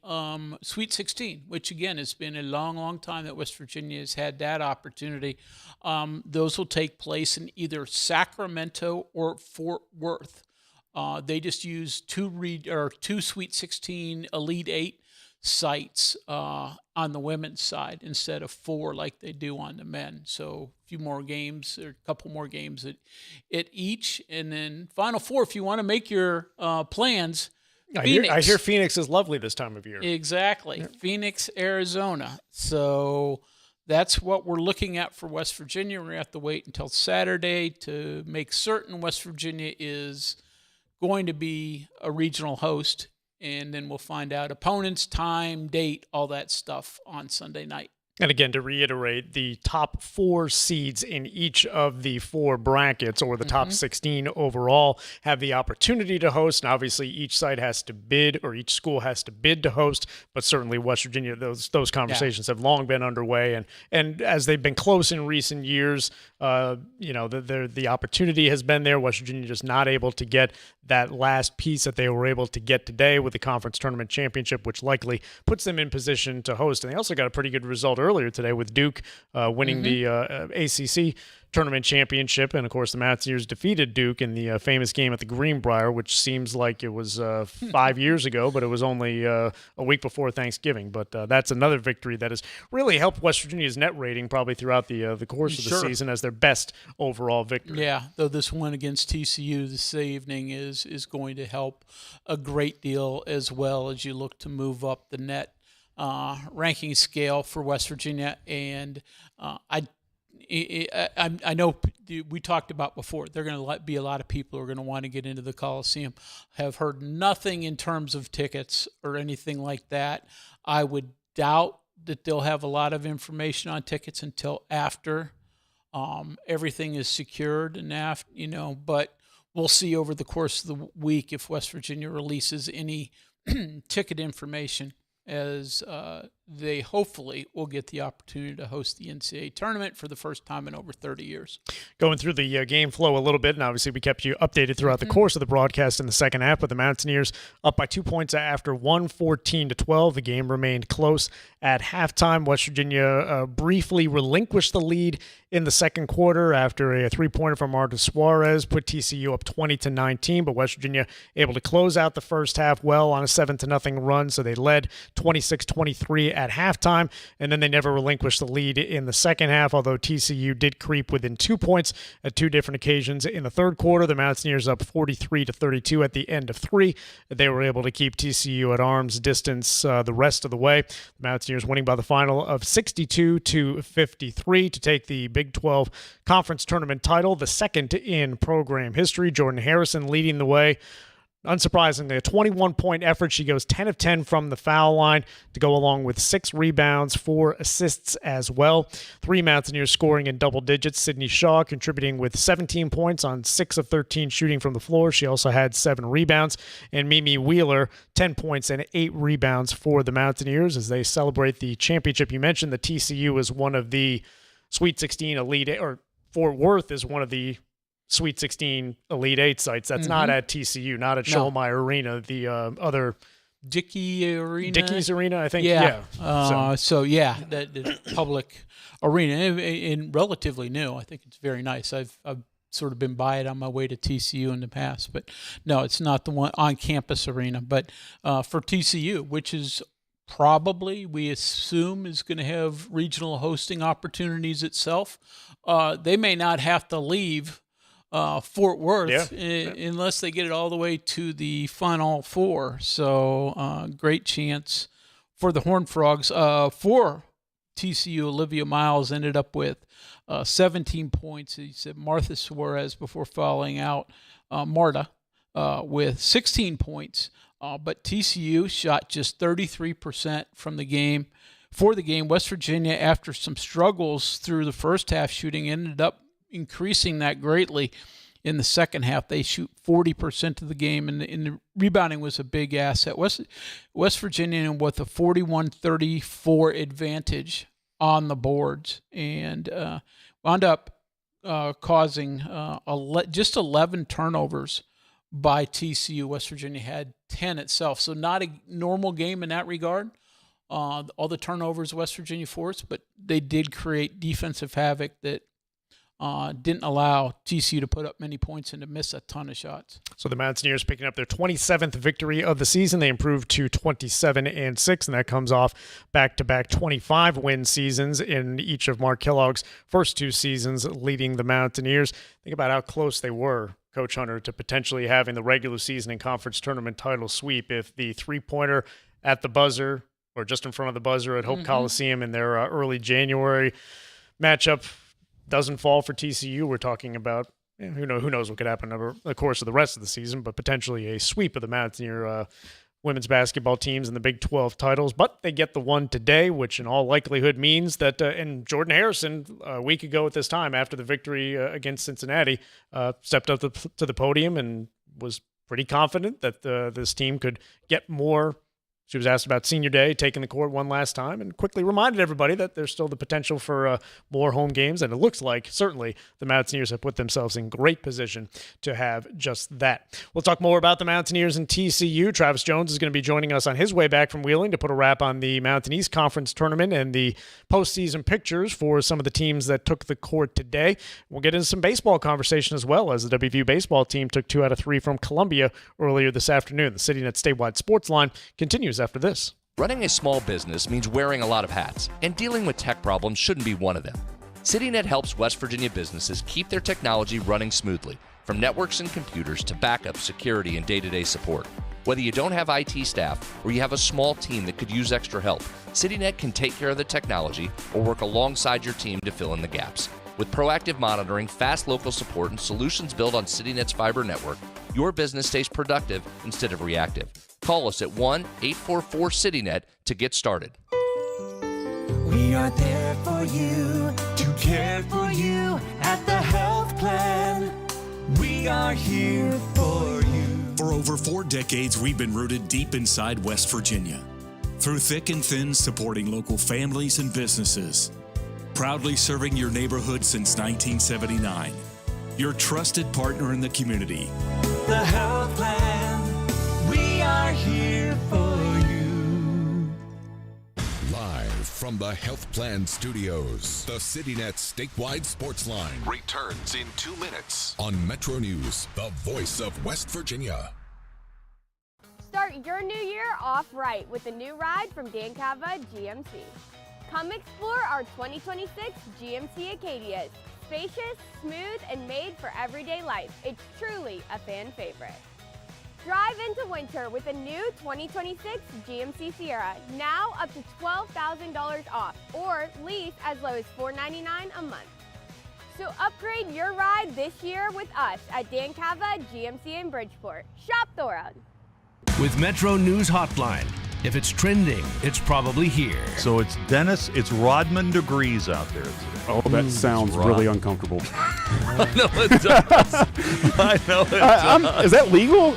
Sweet 16, which, again, has been a long, long time that West Virginia has had that opportunity, those will take place in either Sacramento or Fort Worth. They just use two Sweet 16 Elite 8 sites on the women's side instead of 4 like they do on the men. So a few more games, or a couple more games at each. And then Final Four, if you want to make your plans, I hear Phoenix is lovely this time of year. Exactly. Yeah. Phoenix, Arizona. So that's what we're looking at for West Virginia. We're going to have to wait until Saturday to make certain West Virginia is going to be a regional host, and then we'll find out opponents, time, date, all that stuff on Sunday night. And again, to reiterate, the top 4 seeds in each of the 4 brackets, or the top 16 overall, have the opportunity to host. And obviously, each site has to bid, or each school has to bid to host. But certainly, West Virginia, those conversations have long been underway. And as they've been close in recent years, the opportunity has been there. West Virginia just not able to get that last piece that they were able to get today with the conference tournament championship, which likely puts them in position to host. And they also got a pretty good result earlier today with Duke winning the ACC tournament championship. And, of course, the Mountaineers defeated Duke in the famous game at the Greenbrier, which seems like it was 5 years ago, but it was only a week before Thanksgiving. But that's another victory that has really helped West Virginia's net rating probably throughout the course of the season as their best overall victory. Yeah, though this one against TCU this evening is going to help a great deal as well as you look to move up the net ranking scale for West Virginia. And I know we talked about before, there are going to be a lot of people who are going to want to get into the Coliseum. Have heard nothing in terms of tickets or anything like that. I would doubt that they'll have a lot of information on tickets until after everything is secured and after, but we'll see over the course of the week if West Virginia releases any ticket information, as they hopefully will get the opportunity to host the NCAA tournament for the first time in over 30 years. Going through the game flow a little bit, and obviously we kept you updated throughout the course of the broadcast in the second half, but the Mountaineers up by 2 points after 14-12. The game remained close at halftime. West Virginia briefly relinquished the lead in the second quarter after a 3-pointer from Marta Suarez put TCU up 20-19, but West Virginia able to close out the first half well on a 7-0 run, so they led 26-23 at halftime, and then they never relinquished the lead in the second half, although TCU did creep within 2 points at 2 different occasions. In the third quarter, the Mountaineers up 43-32 at the end of 3. They were able to keep TCU at arm's distance the rest of the way. The Mountaineers winning by the final of 62-53 to take the Big 12 Conference Tournament title, the second in program history. Jordan Harrison leading the way. Unsurprisingly, a 21-point effort. She goes 10 of 10 from the foul line to go along with 6 rebounds, 4 assists as well. 3 Mountaineers scoring in double digits. Sydney Shaw contributing with 17 points on 6 of 13 shooting from the floor. She also had 7 rebounds. And Mimi Wheeler, 10 points and 8 rebounds for the Mountaineers as they celebrate the championship. You mentioned the TCU is one of the Sweet 16 Elite, or Fort Worth is one of the Sweet 16 Elite 8 sites. That's not at TCU, not at Schollmeyer Arena, the other Dickey's Arena, I think. Yeah. The public arena, and relatively new. I think it's very nice. I've sort of been by it on my way to TCU in the past, but no, it's not the one on campus arena. But for TCU, which is probably, we assume, is going to have regional hosting opportunities itself, they may not have to leave Fort Worth unless they get it all the way to the Final Four. So great chance for the Horned Frogs. For TCU, Olivia Miles ended up with 17 points. He said Martha Suarez before fouling out Marta with 16 points. But TCU shot just 33% from the game. For the game, West Virginia, after some struggles through the first half shooting, ended up increasing that greatly in the second half. They shoot 40% of the game, and the rebounding was a big asset. West Virginia with a 41-34 advantage on the boards, and wound up causing just 11 turnovers by TCU. West Virginia had 10 itself, so not a normal game in that regard. All the turnovers West Virginia forced, but they did create defensive havoc that didn't allow TCU to put up many points and to miss a ton of shots. So the Mountaineers picking up their 27th victory of the season. They improved to 27-6, and that comes off back-to-back 25-win seasons in each of Mark Kellogg's first 2 seasons leading the Mountaineers. Think about how close they were, Coach Hunter, to potentially having the regular season and conference tournament title sweep if the three-pointer at the buzzer or just in front of the buzzer at Hope Coliseum in their early January matchup doesn't fall for TCU. We're talking about who knows what could happen over the course of the rest of the season, but potentially a sweep of the Mountaineer women's basketball teams in the Big 12 titles. But they get the one today, which in all likelihood means that and Jordan Harrison, a week ago at this time, after the victory against Cincinnati, stepped up to the podium and was pretty confident that this team could get more. She was asked about senior day, taking the court one last time, and quickly reminded everybody that there's still the potential for more home games. And it looks like, certainly, the Mountaineers have put themselves in great position to have just that. We'll talk more about the Mountaineers and TCU. Travis Jones is going to be joining us on his way back from Wheeling to put a wrap on the Mountain East Conference tournament and the postseason pictures for some of the teams that took the court today. We'll get into some baseball conversation as well, as the WVU baseball team took 2 out of 3 from Columbia earlier this afternoon. The CityNet statewide Sportsline continues after this. Running a small business means wearing a lot of hats, and dealing with tech problems shouldn't be one of them. CityNet helps West Virginia businesses keep their technology running smoothly, from networks and computers to backup, security, and day-to-day support. Whether you don't have IT staff or you have a small team that could use extra help, CityNet can take care of the technology or work alongside your team to fill in the gaps. With proactive monitoring, fast local support, and solutions built on CityNet's fiber network, your business stays productive instead of reactive. Call us at 1-844-CityNet to get started. We are there for you, to care for you at the health plan. We are here for you. For over 4 decades, we've been rooted deep inside West Virginia. Through thick and thin, supporting local families and businesses. Proudly serving your neighborhood since 1979. Your trusted partner in the community. The health plan. We are here for you. Live from the Health Plan Studios, the CityNet statewide Sportsline Returns in 2 minutes. on Metro News, the voice of West Virginia. Start your new year off right with a new ride from Dan Cava GMC. Come explore our 2026 GMC Acadias. Spacious, smooth, and made for everyday life. It's truly a fan favorite. Drive into winter with a new 2026 GMC Sierra, now up to $12,000 off, or lease as low as $499 a month. So upgrade your ride this year with us at Dan Cava GMC in Bridgeport. Shop Thorough. With Metro News Hotline. If it's trending, it's probably here. So it's Dennis, it's Rodman degrees out there today. Oh, that sounds really uncomfortable. I know it does. I know it does. Is that legal?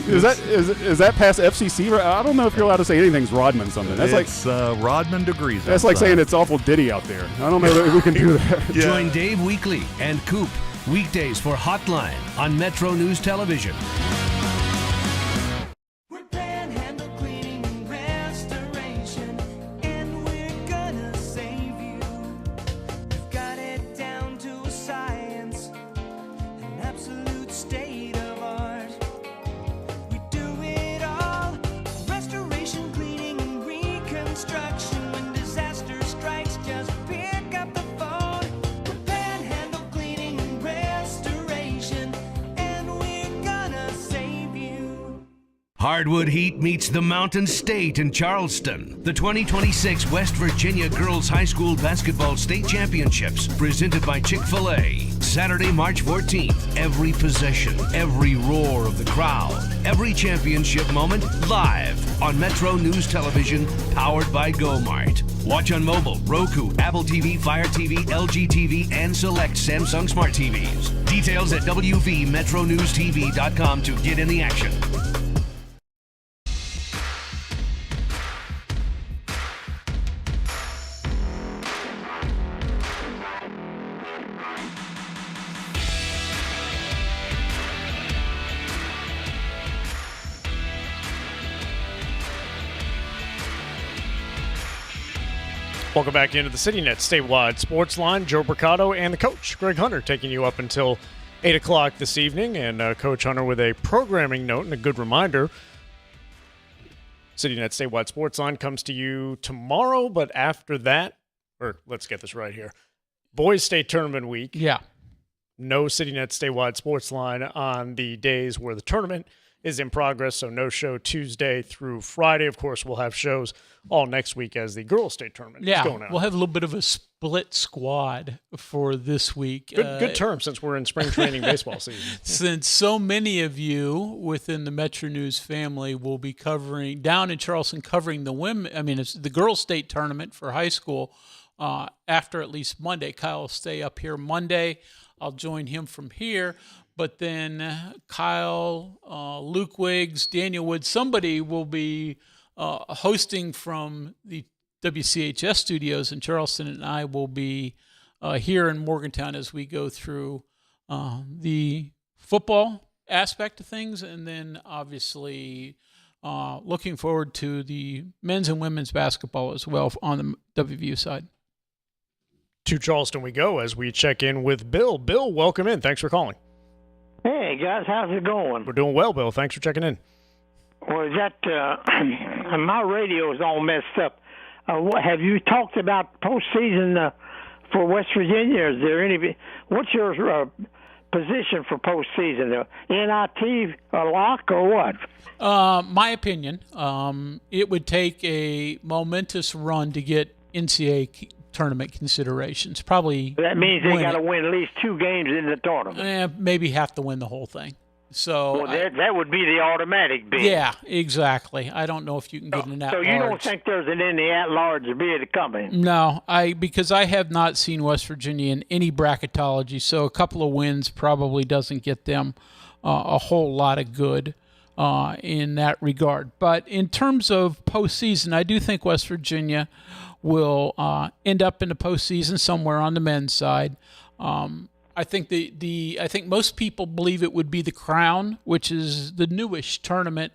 Is that past FCC? I don't know if you're allowed to say anything's Rodman something. That's it's Rodman degrees. That's like saying it's awful Diddy out there. I don't know that we can do that. Yeah. Join Dave Weekly and Coop weekdays for Hotline on Metro News Television. Hardwood Heat meets the Mountain State in Charleston. The 2026 West Virginia Girls High School Basketball State Championships, presented by Chick-fil-A. Saturday, March 14th. Every possession, every roar of the crowd, every championship moment live on Metro News Television, powered by GoMart. Watch on mobile, Roku, Apple TV, Fire TV, LG TV, and select Samsung Smart TVs. Details at WVMetroNewsTV.com to get in the action. Welcome back into the CityNet Statewide Sportsline. Joe Mercado and the coach, Greg Hunter, taking you up until 8 o'clock this evening. And Coach Hunter with a programming note and a good reminder. CityNet Statewide Sportsline comes to you tomorrow, but after that, or let's get this right here, Boys State Tournament Week. Yeah. No CityNet Statewide Sportsline on the days where the tournament is in progress, so no show Tuesday through Friday. Of course, we'll have shows all next week as the girls' state tournament is going on. We'll have a little bit of a split squad for this week. Good term since we're in spring training baseball season. Since so many of you within the Metro News family will be covering down in Charleston, covering the women. I mean, it's the girls' state tournament for high school. After at least Monday, Kyle will stay up here Monday. I'll join him from here. But then Kyle, Luke Wiggs, Daniel Wood, somebody will be hosting from the WCHS studios in Charleston, and I will be here in Morgantown as we go through the football aspect of things, and then obviously looking forward to the men's and women's basketball as well on the WVU side. To Charleston we go as we check in with Bill. Bill, welcome in. Thanks for calling. Hey, guys, how's it going? We're doing well, Bill. Thanks for checking in. Well, is that my radio is all messed up. Have you talked about postseason for West Virginia? Is there any? What's your position for postseason? NIT a lock or what? My opinion, it would take a momentous run to get NCAA tournament considerations. Probably that means they got to win at least 2 games in the tournament. Maybe have to win the whole thing. So that would be the automatic bid. Yeah, exactly. I don't know if you can get an at-large. So you don't think there's any at-large bid coming? No, because I have not seen West Virginia in any bracketology, so a couple of wins probably doesn't get them a whole lot of good in that regard. But in terms of postseason, I do think West Virginia will end up in the postseason somewhere on the men's side. I think I think most people believe it would be the Crown, which is the newish tournament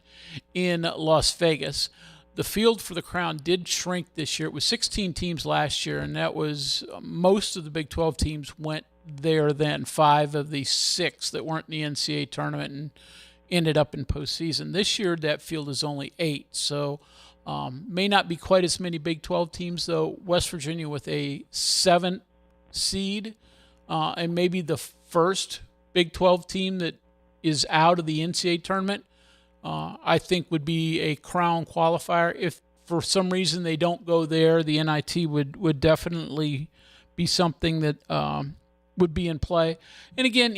in Las Vegas. The field for the Crown did shrink this year. It was 16 teams last year, and that was most of the Big 12 teams went there then. 5 of the 6 that weren't in the NCAA tournament and ended up in postseason. This year, that field is only 8, so may not be quite as many Big 12 teams, though. West Virginia with a 7th seed and maybe the first Big 12 team that is out of the NCAA tournament, I think would be a Crown qualifier. If for some reason they don't go there, the NIT would definitely be something that would be in play. And again,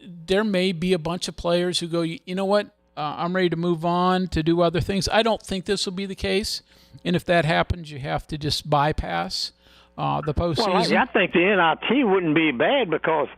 there may be a bunch of players who go, you know what, I'm ready to move on to do other things. I don't think this will be the case. And if that happens, you have to just bypass the postseason. Well, I think the NIT wouldn't be bad because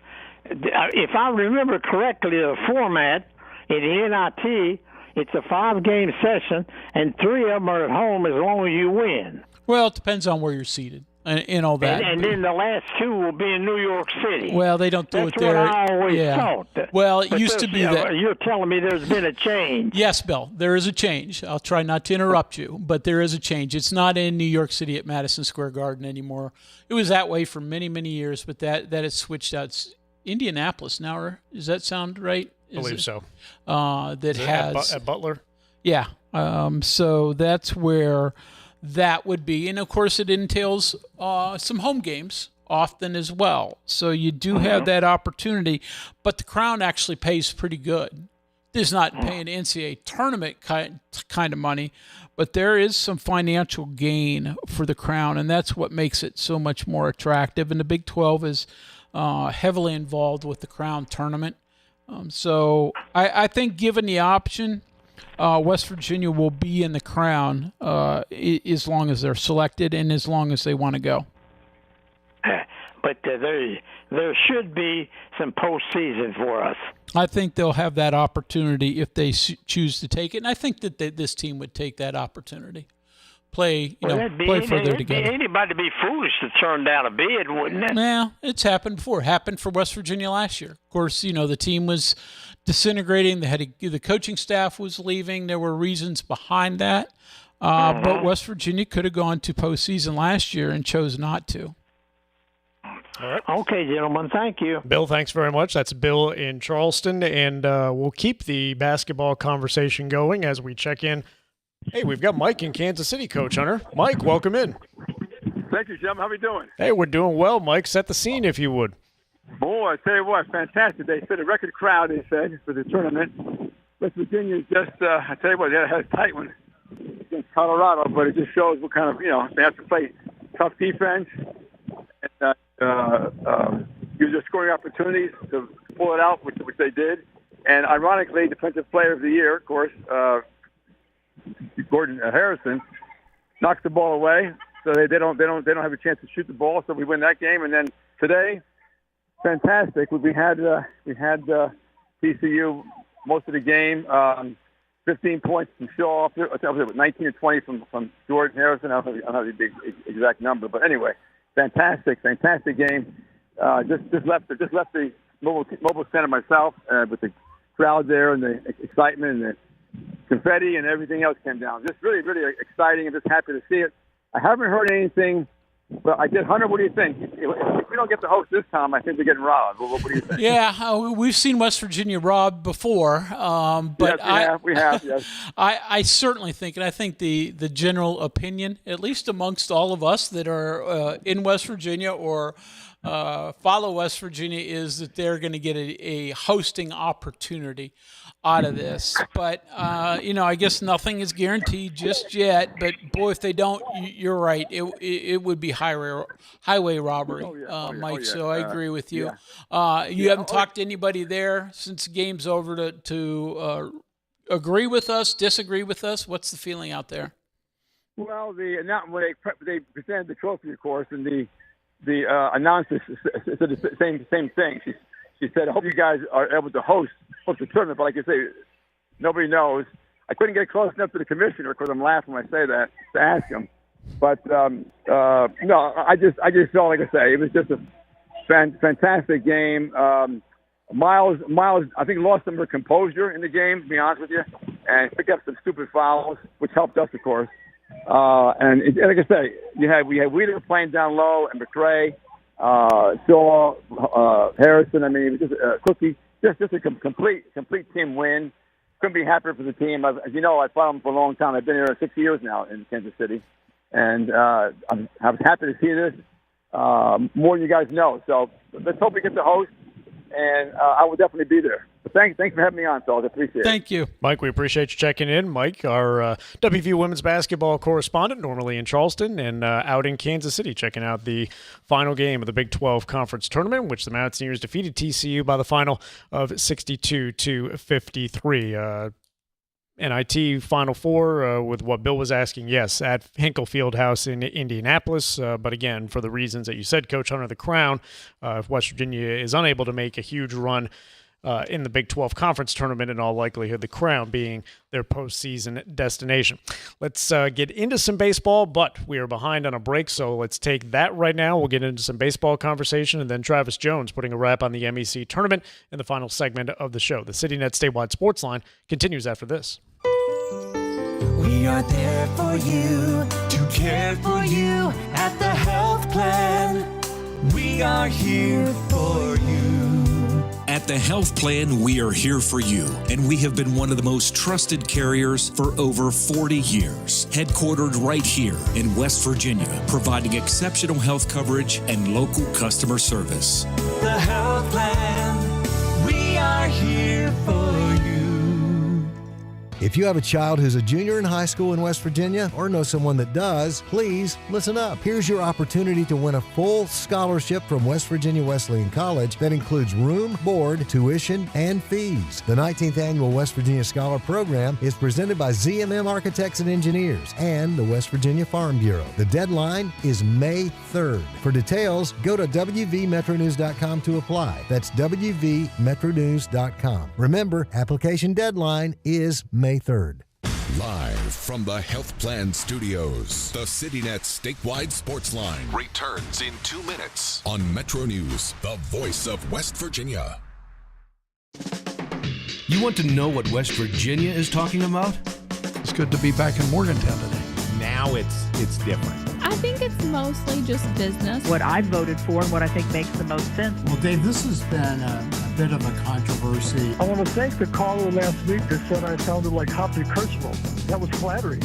if I remember correctly, the format in the NIT, it's a 5-game session, and 3 of them are at home as long as you win. Well, it depends on where you're seated and all that. And then the last 2 will be in New York City. Well, they don't do That's it there. What I always thought. Well, it used to be that. You're telling me there's been a change. Yes, Bill, there is a change. I'll try not to interrupt you, but there is a change. It's not in New York City at Madison Square Garden anymore. It was that way for many, many years, but that has switched out. It's Indianapolis now. Does that sound right? I believe so. That has at Butler. Yeah. So that's where that would be, and of course it entails some home games often as well. So you do have that opportunity, but the Crown actually pays pretty good. It's not paying NCAA tournament kind of money, but there is some financial gain for the Crown, and that's what makes it so much more attractive. And the Big 12 is heavily involved with the Crown tournament. So I think given the option, West Virginia will be in the Crown as long as they're selected and as long as they want to go. But there should be some postseason for us. I think they'll have that opportunity if they choose to take it, and I think that this team would take that opportunity. Play further together. Anybody be foolish to turn down a bid, wouldn't it? Yeah, it's happened before. It happened for West Virginia last year. Of course, the team was disintegrating. The coaching staff was leaving. There were reasons behind that. But West Virginia could have gone to postseason last year and chose not to. All right. Okay, gentlemen. Thank you. Bill, thanks very much. That's Bill in Charleston, and we'll keep the basketball conversation going as we check in. Hey, we've got Mike in Kansas City, Coach Hunter. Mike, welcome in. Thank you, Jim. How we doing? Hey, we're doing well, Mike. Set the scene, if you would. Boy, I tell you what, fantastic. They said a record crowd, they said, for the tournament. West Virginia just, I tell you what, they had a tight one against Colorado, but it just shows what kind of, they have to play tough defense. And, use their scoring opportunities to pull it out, which they did. And ironically, Defensive Player of the Year, of course, Gordon Harrison, knocks the ball away, so they don't have a chance to shoot the ball. So we win that game. And then today, fantastic. We had TCU most of the game. 15 points from Shaw, 19 to 20 from Jordan Harrison. I don't have the exact number, but anyway, fantastic game. Just left the mobile center myself with the crowd there and the excitement and the confetti and everything else came down. Just really, really exciting and just happy to see it. I haven't heard anything, but I did. Hunter, what do you think? If we don't get the host this time, I think we're getting robbed. What do you think? Yeah, we've seen West Virginia robbed before, but yes, we have. Yes. I certainly think, and I think the general opinion, at least amongst all of us that are in West Virginia or follow West Virginia, is that they're going to get a hosting opportunity out of this. But, I guess nothing is guaranteed just yet. But, boy, if they don't, you're right. It would be highway robbery, Mike. So I agree with you. Yeah. You haven't talked to anybody there since the game's over to agree with us, disagree with us? What's the feeling out there? Well, when they presented the trophy, of course, and the announcer said the same thing. She said, I hope you guys are able to host the tournament. But like I say, nobody knows. I couldn't get close enough to the commissioner because I'm laughing when I say that to ask him. But no, I just felt, like I say, it was just a fantastic game. Miles, I think lost some of her composure in the game, to be honest with you, and picked up some stupid fouls, which helped us, of course. And like I say, we had Wheeler playing down low and McRae, Shaw, Harrison. I mean, it was just a cookie, just a complete team win. Couldn't be happier for the team. As you know, I've followed them for a long time. I've been here 6 years now in Kansas City, and I was happy to see this more than you guys know. So let's hope we get the host, and I will definitely be there. But thanks for having me on, fellas. I appreciate it. Thank you. Mike, we appreciate you checking in. Mike, our WVU women's basketball correspondent, normally in Charleston and out in Kansas City, checking out the final game of the Big 12 Conference Tournament, which the Mountaineers defeated TCU by the final of 62-53. NIT Final Four with what Bill was asking, yes, at Hinkle Fieldhouse in Indianapolis. But again, for the reasons that you said, Coach Hunter, the Crown, if West Virginia is unable to make a huge run in the Big 12 Conference Tournament, in all likelihood, the Crown being their postseason destination. Let's get into some baseball, but we are behind on a break, so let's take that right now. We'll get into some baseball conversation, and then Travis Jones putting a wrap on the MEC tournament in the final segment of the show. The CityNet Statewide Sportsline continues after this. We are there for you, to care for you at the health plan. We are here for you. At the Health Plan, we are here for you, and we have been one of the most trusted carriers for over 40 years. Headquartered right here in West Virginia, providing exceptional health coverage and local customer service. The Health Plan, we are here for you. If you have a child who's a junior in high school in West Virginia or know someone that does, please listen up. Here's your opportunity to win a full scholarship from West Virginia Wesleyan College that includes room, board, tuition, and fees. The 19th Annual West Virginia Scholar Program is presented by ZMM Architects and Engineers and the West Virginia Farm Bureau. The deadline is May 3rd. For details, go to wvmetronews.com to apply. That's wvmetronews.com. Remember, application deadline is May 3rd. Live from the Health Plan Studios, the CityNet Statewide Sportsline returns in 2 minutes on Metro News, the voice of West Virginia. You want to know what West Virginia is talking about? It's good to be back in Morgantown today. now it's different? I think it's mostly just business. What I voted for and what I think makes the most sense. Well, Dave, this has been a bit of a controversy. I want to thank the caller last week that said I sounded like Hoppy Kercheval. That was flattering.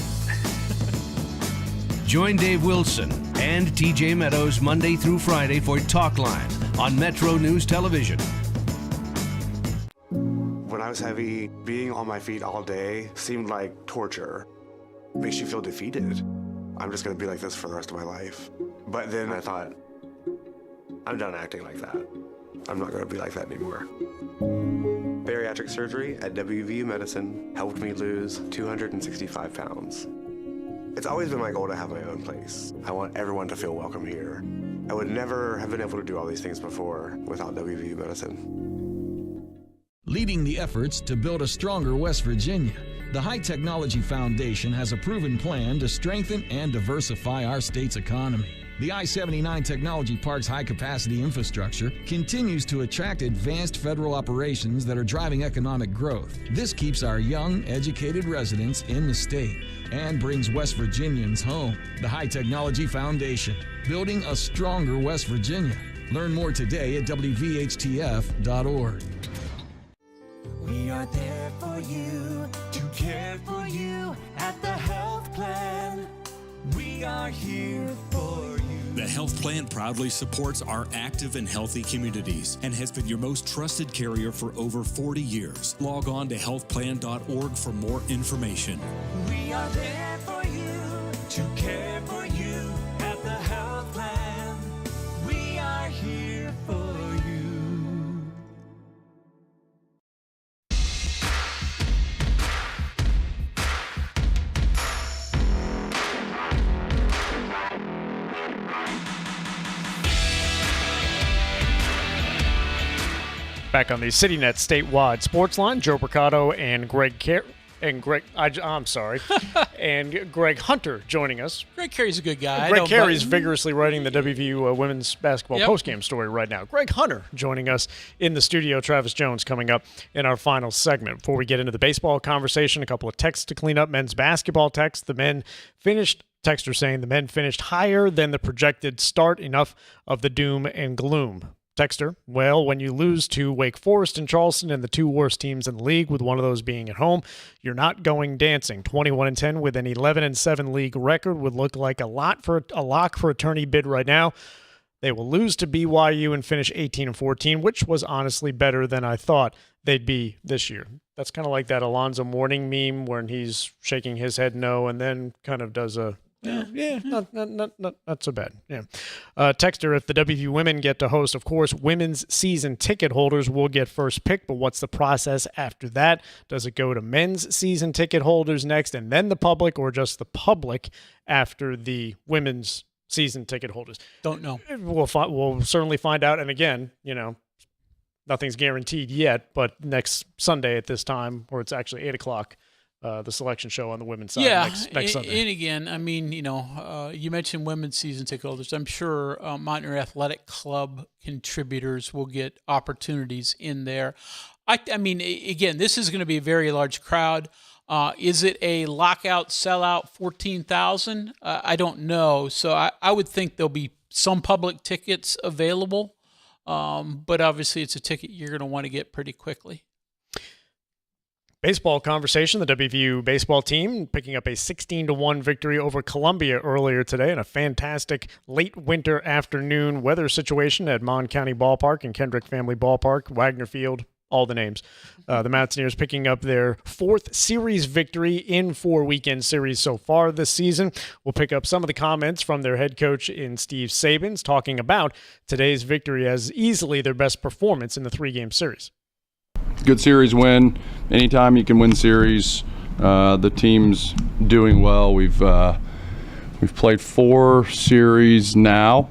Join Dave Wilson and TJ Meadows Monday through Friday for Talk Line on Metro News Television. When I was heavy, being on my feet all day seemed like torture. It makes you feel defeated. I'm just going to be like this for the rest of my life. But then I thought, I'm done acting like that. I'm not going to be like that anymore. Bariatric surgery at WVU Medicine helped me lose 265 pounds. It's always been my goal to have my own place. I want everyone to feel welcome here. I would never have been able to do all these things before without WVU Medicine. Leading the efforts to build a stronger West Virginia, the High Technology Foundation has a proven plan to strengthen and diversify our state's economy. The I-79 Technology Park's high-capacity infrastructure continues to attract advanced federal operations that are driving economic growth. This keeps our young, educated residents in the state and brings West Virginians home. The High Technology Foundation, building a stronger West Virginia. Learn more today at WVHTF.org. We are there for you, to care for you at the Health Plan. We are here for you. The Health Plan proudly supports our active and healthy communities and has been your most trusted carrier for over 40 years. Log on to healthplan.org for more information. We are there for you, to care for you at the Health Plan. We are here for you. Back on the CityNet statewide Sportsline, Joe Mercado and Greg Hunter joining us. Greg Carey's a good guy. Greg Carey's vigorously writing the WVU women's basketball postgame story right now. Greg Hunter joining us in the studio. Travis Jones coming up in our final segment. Before we get into the baseball conversation, a couple of texts to clean up. Men's basketball text. Texter saying the men finished higher than the projected start. Enough of the doom and gloom. Texter, well, when you lose to Wake Forest and Charleston and the two worst teams in the league, with one of those being at home, you're not going dancing. 21-10 with an 11-7 league record would look like a lock for a tourney bid right now. They will lose to BYU and finish 18-14, which was honestly better than I thought they'd be this year. That's kind of like that Alonzo Mourning meme when he's shaking his head no and then kind of does a not so bad. Yeah. Texter, if the WVU women get to host, of course, women's season ticket holders will get first pick, but what's the process after that? Does it go to men's season ticket holders next and then the public, or just the public after the women's season ticket holders? Don't know. We'll certainly find out. And again, nothing's guaranteed yet, but next Sunday at this time, or it's actually 8 o'clock, the selection show on the women's side next Sunday. And again, I mean, you mentioned women's season ticket holders. I'm sure Mountaineer Athletic Club contributors will get opportunities in there. I mean, again, this is going to be a very large crowd. Is it a lockout, sellout, 14,000? I don't know. So I would think there'll be some public tickets available, but obviously it's a ticket you're going to want to get pretty quickly. Baseball conversation. The WVU baseball team picking up a 16-1 victory over Columbia earlier today in a fantastic late winter afternoon weather situation at Mon County Ballpark and Kendrick Family Ballpark, Wagner Field, all the names. The Mountaineers picking up their fourth series victory in 4 weekend series so far this season. We'll pick up some of the comments from their head coach in Steve Sabins talking about today's victory as easily their best performance in the 3-game series. Good series win. Anytime you can win series, the team's doing well. We've played 4 series now,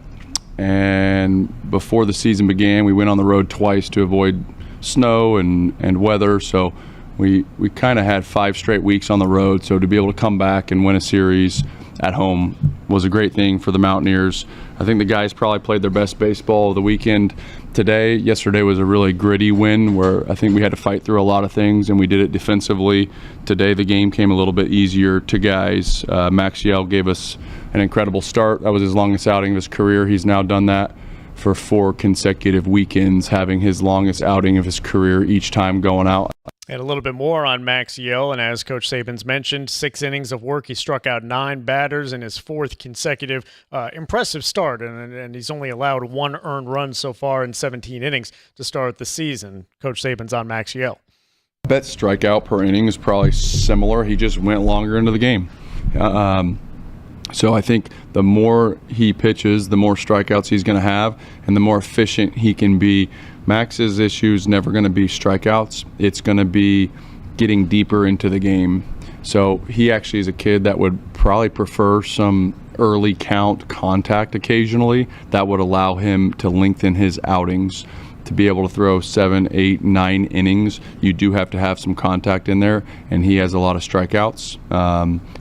and before the season began, we went on the road twice to avoid snow and weather. So we kind of had 5 straight weeks on the road. So to be able to come back and win a series at home was a great thing for the Mountaineers. I think the guys probably played their best baseball of the weekend Yesterday was a really gritty win where I think we had to fight through a lot of things, and we did it defensively. Today the game came a little bit easier to guys. Maxiel gave us an incredible start. That was his longest outing of his career. He's now done that for 4 consecutive weekends, having his longest outing of his career each time going out. And a little bit more on Maxiel, and as Coach Sabins mentioned, 6 innings of work. He struck out 9 batters in his 4th consecutive impressive start, and he's only allowed 1 earned run so far in 17 innings to start the season. Coach Sabins on Maxiel. I bet strikeout per inning is probably similar. He just went longer into the game. So I think the more he pitches, the more strikeouts he's going to have, and the more efficient he can be. Max's issue is never going to be strikeouts. It's going to be getting deeper into the game. So he actually is a kid that would probably prefer some early count contact occasionally. That would allow him to lengthen his outings. To be able to throw 7, 8, 9 innings, you do have to have some contact in there, and he has a lot of strikeouts.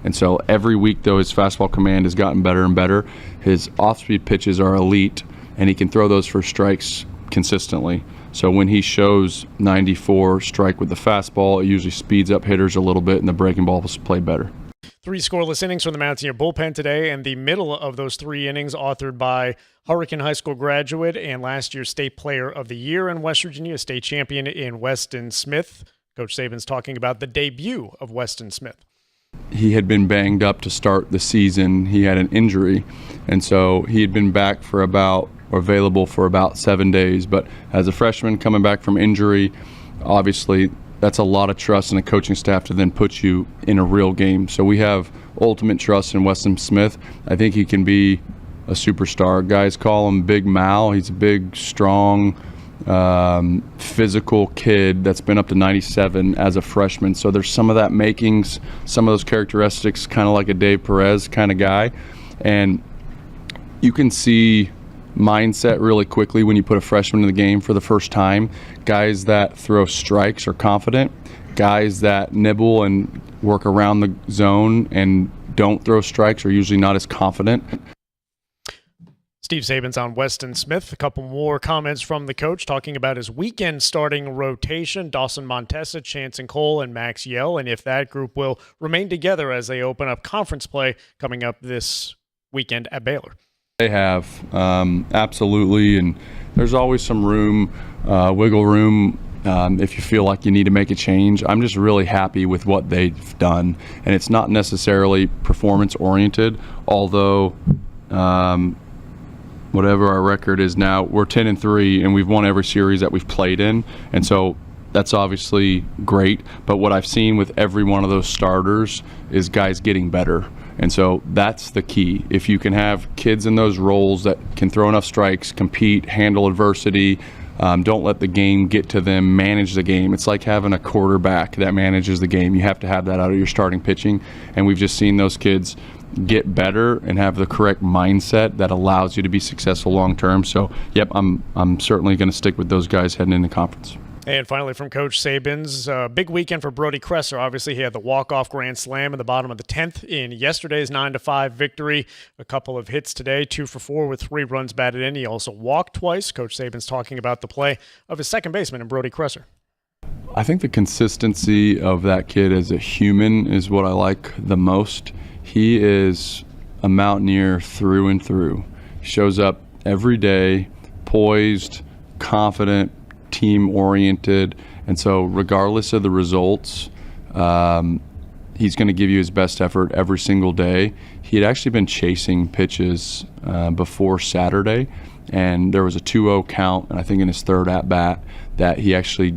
And so every week, though, his fastball command has gotten better and better. His off-speed pitches are elite, and he can throw those for strikes consistently. So when he shows 94 strike with the fastball, it usually speeds up hitters a little bit, and the breaking balls play better. 3 scoreless innings from the Mountaineer bullpen today, and the middle of those 3 innings authored by Hurricane High School graduate and last year's State Player of the Year in West Virginia, state champion in Weston Smith. Coach Sabins talking about the debut of Weston Smith. He had been banged up to start the season. He had an injury, and so he had been back for available for about 7 days. But as a freshman coming back from injury, obviously that's a lot of trust in a coaching staff to then put you in a real game. So we have ultimate trust in Weston Smith. I think he can be a superstar. Guys call him Big Mal. He's a big, strong, physical kid that's been up to 97 as a freshman. So there's some of that makings, some of those characteristics, kind of like a Dave Perez kind of guy. And you can see mindset really quickly when you put a freshman in the game for the first time. Guys that throw strikes are confident. Guys that nibble and work around the zone and don't throw strikes are usually not as confident. Steve Sabins on Weston Smith. A couple more comments from the coach talking about his weekend starting rotation. Dawson Montesa, Chance and Cole, and Maxiel, and if that group will remain together as they open up conference play coming up this weekend at Baylor. They have, absolutely, and there's always some room, wiggle room, if you feel like you need to make a change. I'm just really happy with what they've done, and it's not necessarily performance-oriented, although whatever our record is now, we're 10-3, and we've won every series that we've played in, and so that's obviously great. But what I've seen with every one of those starters is guys getting better. And so that's the key. If you can have kids in those roles that can throw enough strikes, compete, handle adversity, don't let the game get to them, manage the game. It's like having a quarterback that manages the game. You have to have that out of your starting pitching. And we've just seen those kids get better and have the correct mindset that allows you to be successful long term. So, yep, I'm certainly going to stick with those guys heading into conference. And finally from Coach Sabins, big weekend for Brody Kresser. Obviously, he had the walk-off grand slam in the bottom of the 10th in yesterday's 9-5 victory. A couple of hits today, 2 for 4 with 3 runs batted in. He also walked twice. Coach Sabins talking about the play of his second baseman in Brody Kresser. I think the consistency of that kid as a human is what I like the most. He is a Mountaineer through and through. He shows up every day, poised, confident, team-oriented, and so regardless of the results, he's going to give you his best effort every single day. He had actually been chasing pitches before Saturday, and there was a 2-0 count, and I think in his third at-bat that he actually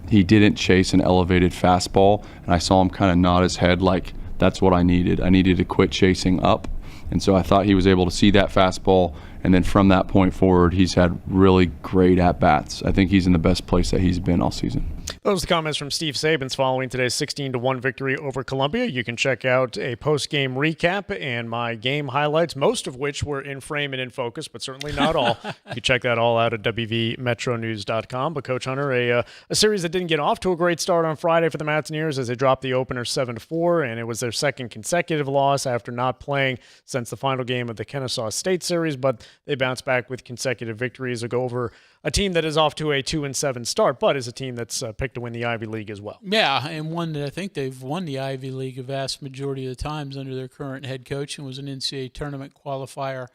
he didn't chase an elevated fastball, and I saw him kind of nod his head like, that's what I needed. I needed to quit chasing up. And so I thought he was able to see that fastball, and then from that point forward, he's had really great at-bats. I think he's in the best place that he's been all season. Those are the comments from Steve Sabins following today's 16-1 victory over Columbia. You can check out a post-game recap and my game highlights, most of which were in frame and in focus, but certainly not all. You can check that all out at wvmetronews.com. But Coach Hunter, a series that didn't get off to a great start on Friday for the Mountaineers as they dropped the opener 7-4, and it was their second consecutive loss after not playing since the final game of the Kennesaw State series, but they bounced back with consecutive victories to go over a team that is off to a 2-7 start, but is a team that's picked to win the Ivy League as well. Yeah, and one that I think they've won the Ivy League a vast majority of the times under their current head coach, and was an NCAA tournament qualifier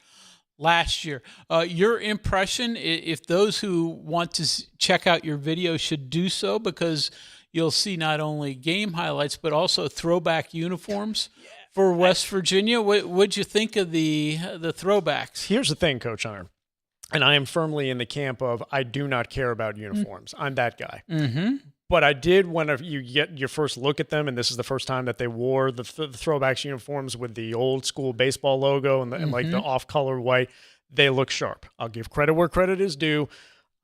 last year. Your impression, if those who want to check out your video should do so, because you'll see not only game highlights but also throwback uniforms for West Virginia. What'd you think of the throwbacks? Here's the thing, Coach Hunter. And I am firmly in the camp of I do not care about uniforms. I'm that guy. Mm-hmm. But I did when you get your first look at them, and this is the first time that they wore the throwbacks uniforms with the old school baseball logo and like the off-color white. They look sharp. I'll give credit where credit is due.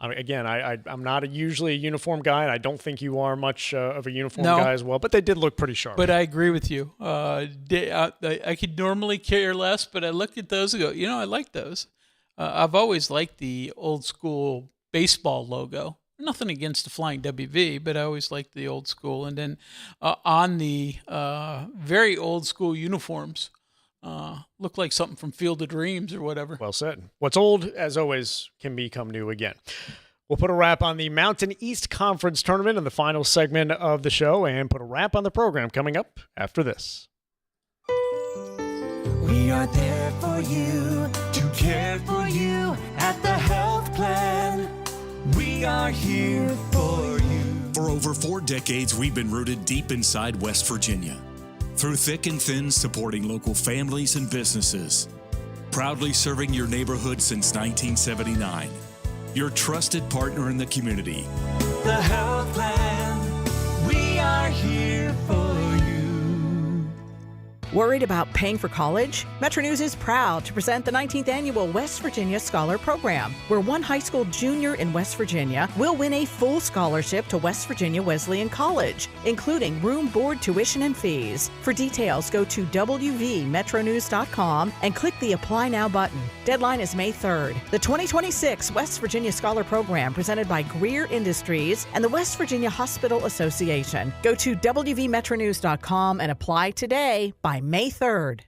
Again, I'm not usually a uniform guy, and I don't think you are much of a uniform guy as well, but they did look pretty sharp. But I agree with you. I could normally care less, but I look at those and go, I like those. I've always liked the old school baseball logo. Nothing against the Flying WV, but I always liked the old school. And then on the very old school uniforms, look like something from Field of Dreams or whatever. Well said. What's old, as always, can become new again. We'll put a wrap on the Mountain East Conference Tournament in the final segment of the show and put a wrap on the program coming up after this. We are there for you, to care for you at the health plan. We are here for you. For over 4 decades, we've been rooted deep inside West Virginia. Through thick and thin, supporting local families and businesses. Proudly serving your neighborhood since 1979. Your trusted partner in the community. The health plan. We are here for you. Worried about paying for college? Metro News is proud to present the 19th Annual West Virginia Scholar Program, where one high school junior in West Virginia will win a full scholarship to West Virginia Wesleyan College, including room, board, tuition, and fees. For details, go to wvmetronews.com and click the Apply Now button. Deadline is May 3rd. The 2026 West Virginia Scholar Program, presented by Greer Industries and the West Virginia Hospital Association. Go to wvmetronews.com and apply today by May 3rd.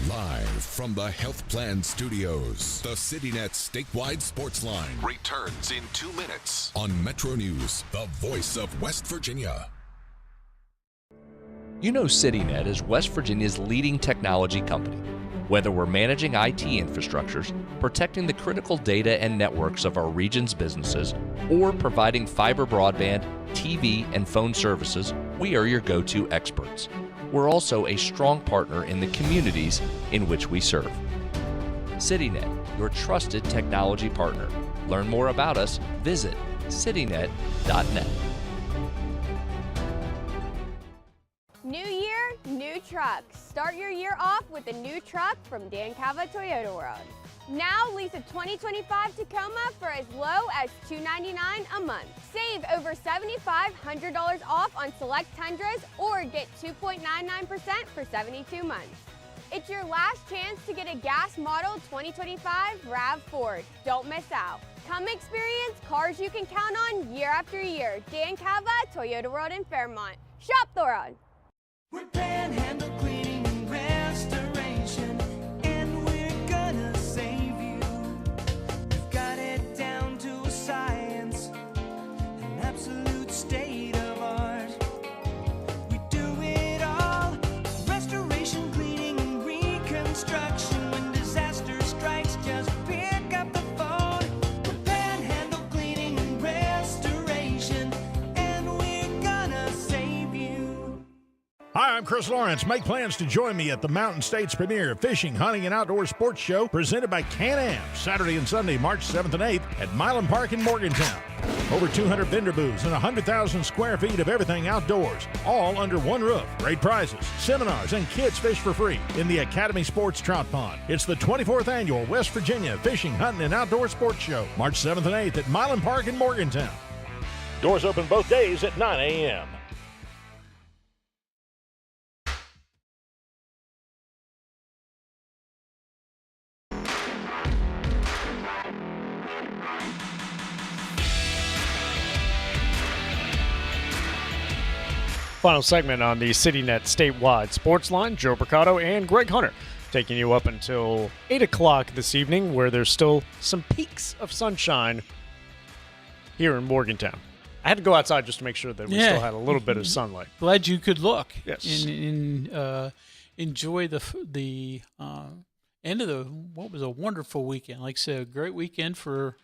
Live from the Health Plan Studios, the CityNet statewide Sportsline returns in 2 minutes on Metro News, the voice of West Virginia. You know CityNet is West Virginia's leading technology company. Whether we're managing IT infrastructures, protecting the critical data and networks of our region's businesses, or providing fiber broadband, TV, and phone services, we are your go-to experts. We're also a strong partner in the communities in which we serve. CityNet, your trusted technology partner. Learn more about us, visit citynet.net. New year, new trucks. Start your year off with a new truck from Dan Cava Toyota World. Now lease a 2025 Tacoma for as low as $299 a month. Save over $7,500 off on select Tundras or get 2.99% for 72 months. It's your last chance to get a gas model 2025 RAV4. Don't miss out. Come experience cars you can count on year after year. Dan Cava, Toyota World in Fairmont. Shop the road. We're Panhandle Cleaning and Restoration, and we're gonna save you. We've got it down to a science, an absolute state of art. We do it all, restoration, cleaning, and reconstruction. When disaster strikes, just pick up the phone. We're Panhandle Cleaning and Restoration, and we're gonna save you. Hi, I'm Chris Lawrence. Make plans to join me at the Mountain States premier fishing, hunting, and outdoor sports show presented by Can-Am, Saturday and Sunday, March 7th and 8th at Milan Park in Morgantown. Over 200 vendor booths and 100,000 square feet of everything outdoors, all under one roof. Great prizes, seminars, and kids fish for free in the Academy Sports Trout Pond. It's the 24th annual West Virginia Fishing, Hunting, and Outdoor Sports Show, March 7th and 8th at Milan Park in Morgantown. Doors open both days at 9 a.m. Final segment on the CityNet statewide Sportsline. Joe Mercado and Greg Hunter taking you up until 8 o'clock this evening, where there's still some peaks of sunshine here in Morgantown. I had to go outside just to make sure that we still had a little bit of sunlight. Glad you could look. Yes. And enjoy the end of what was a wonderful weekend. Like I said, a great weekend for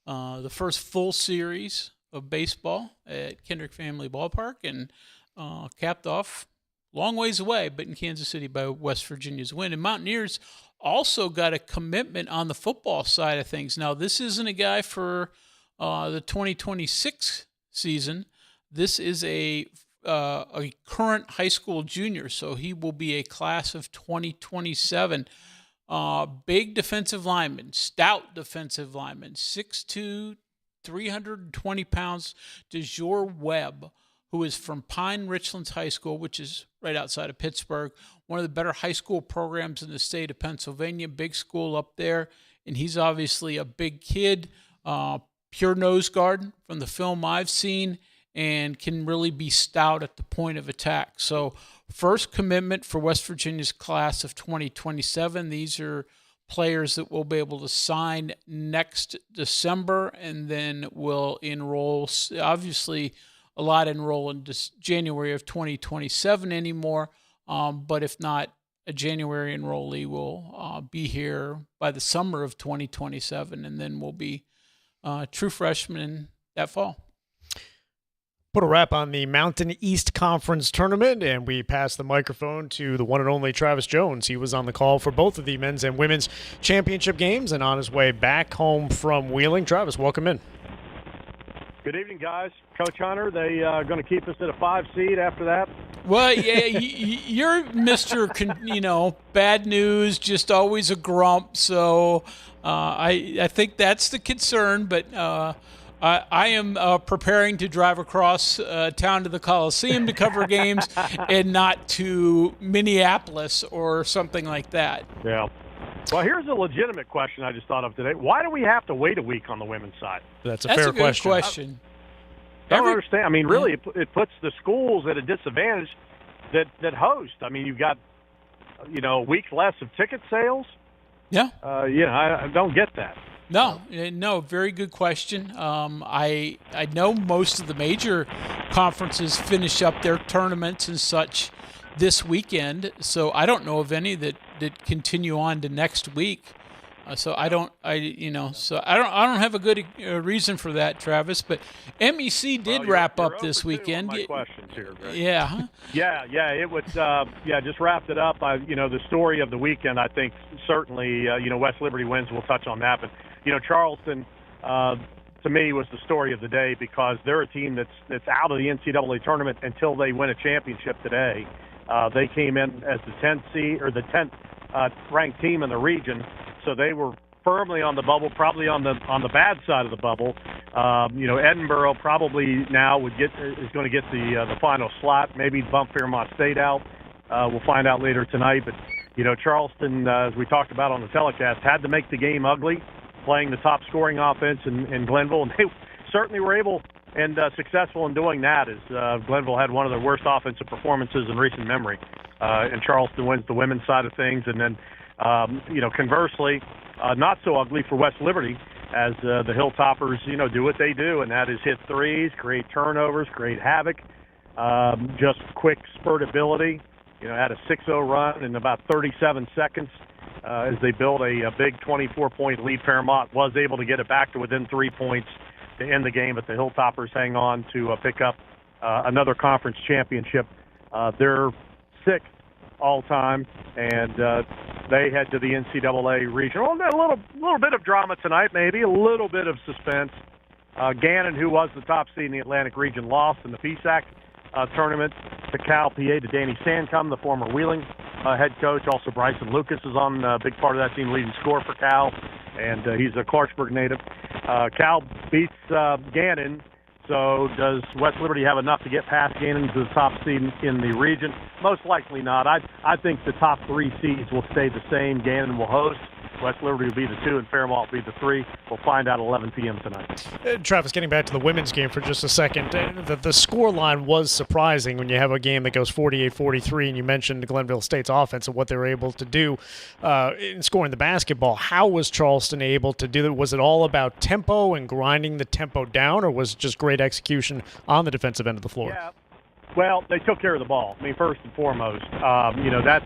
the first full series of baseball at Kendrick Family Ballpark, and capped off long ways away, but in Kansas City by West Virginia's win. And Mountaineers also got a commitment on the football side of things. Now, this isn't a guy for the 2026 season. This is a current high school junior, so he will be a class of 2027. Big defensive lineman, stout defensive lineman, 6'2", 320 pounds, DeJour Webb, who is from Pine Richlands High School, which is right outside of Pittsburgh, one of the better high school programs in the state of Pennsylvania, big school up there. And he's obviously a big kid, pure nose guard from the film I've seen, and can really be stout at the point of attack. So first commitment for West Virginia's class of 2027. These are players that will be able to sign next December and then will enroll. Obviously, a lot enroll in January of 2027 anymore, but if not, a January enrollee will be here by the summer of 2027, and then will be true freshmen that fall. Put a wrap on the Mountain East Conference tournament, and we pass the microphone to the one and only Travis Jones. He was on the call for both of the men's and women's championship games and on his way back home from Wheeling. Travis, welcome in. Good evening, guys. Coach Hunter, they going to keep us at a 5 seed after that? Well, yeah, you're Mr. Bad news, just always a grump. So I think that's the concern. But I am preparing to drive across town to the Coliseum to cover games and not to Minneapolis or something like that. Yeah. Well, here's a legitimate question I just thought of today. Why do we have to wait a week on the women's side? That's a fair question. I don't understand. I mean, really, it puts the schools at a disadvantage that host. I mean, you've got, a week less of ticket sales. Yeah. I don't get that. No, very good question. I know most of the major conferences finish up their tournaments and such this weekend, so I don't know of any that continue on to next week. So I don't have a good reason for that, Travis. But MEC did wrap up this weekend. My questions here, Greg. Yeah. Huh? Yeah. It was. Just wrapped it up. The story of the weekend. I think certainly. West Liberty wins. We'll touch on that. But Charleston, to me, was the story of the day because they're a team that's out of the NCAA tournament until they win a championship today. They came in as the 10th seed or the 10th ranked team in the region. So they were firmly on the bubble, probably on the bad side of the bubble. Edinburgh probably now is going to get the final slot. Maybe bump Fairmont State out. We'll find out later tonight. But Charleston, as we talked about on the telecast, had to make the game ugly, playing the top scoring offense in Glenville, and they certainly were able and successful in doing that. As Glenville had one of their worst offensive performances in recent memory, and Charleston wins the women's side of things, and then. Conversely, not so ugly for West Liberty as the Hilltoppers, do what they do, and that is hit threes, create turnovers, create havoc, just quick spurtability. Had a 6-0 run in about 37 seconds as they built a big 24-point lead. Fairmont was able to get it back to within 3 points to end the game, but the Hilltoppers hang on to pick up another conference championship. They're 6th all-time, and they head to the NCAA regional. A little bit of drama tonight, maybe a little bit of suspense. Gannon, who was the top seed in the Atlantic region, lost in the PSAC tournament to Cal PA to Danny Sancom, the former Wheeling head coach. Also, Bryson Lucas is on a big part of that team, leading scorer for Cal, and he's a Clarksburg native. Cal beats Gannon So does West Liberty have enough to get past Gannon to the top seed in the region? Most likely not. I think the top 3 seeds will stay the same. Gannon will host. West Liberty will be the 2 and Fairmont will be the 3. We'll find out at 11 p.m. tonight. Travis, getting back to the women's game for just a second, the score line was surprising when you have a game that goes 48-43, and you mentioned Glenville State's offense and what they were able to do in scoring the basketball. How was Charleston able to do that? Was it all about tempo and grinding the tempo down, or was it just great execution on the defensive end of the floor? Yeah. Well, they took care of the ball. I mean, first and foremost, that's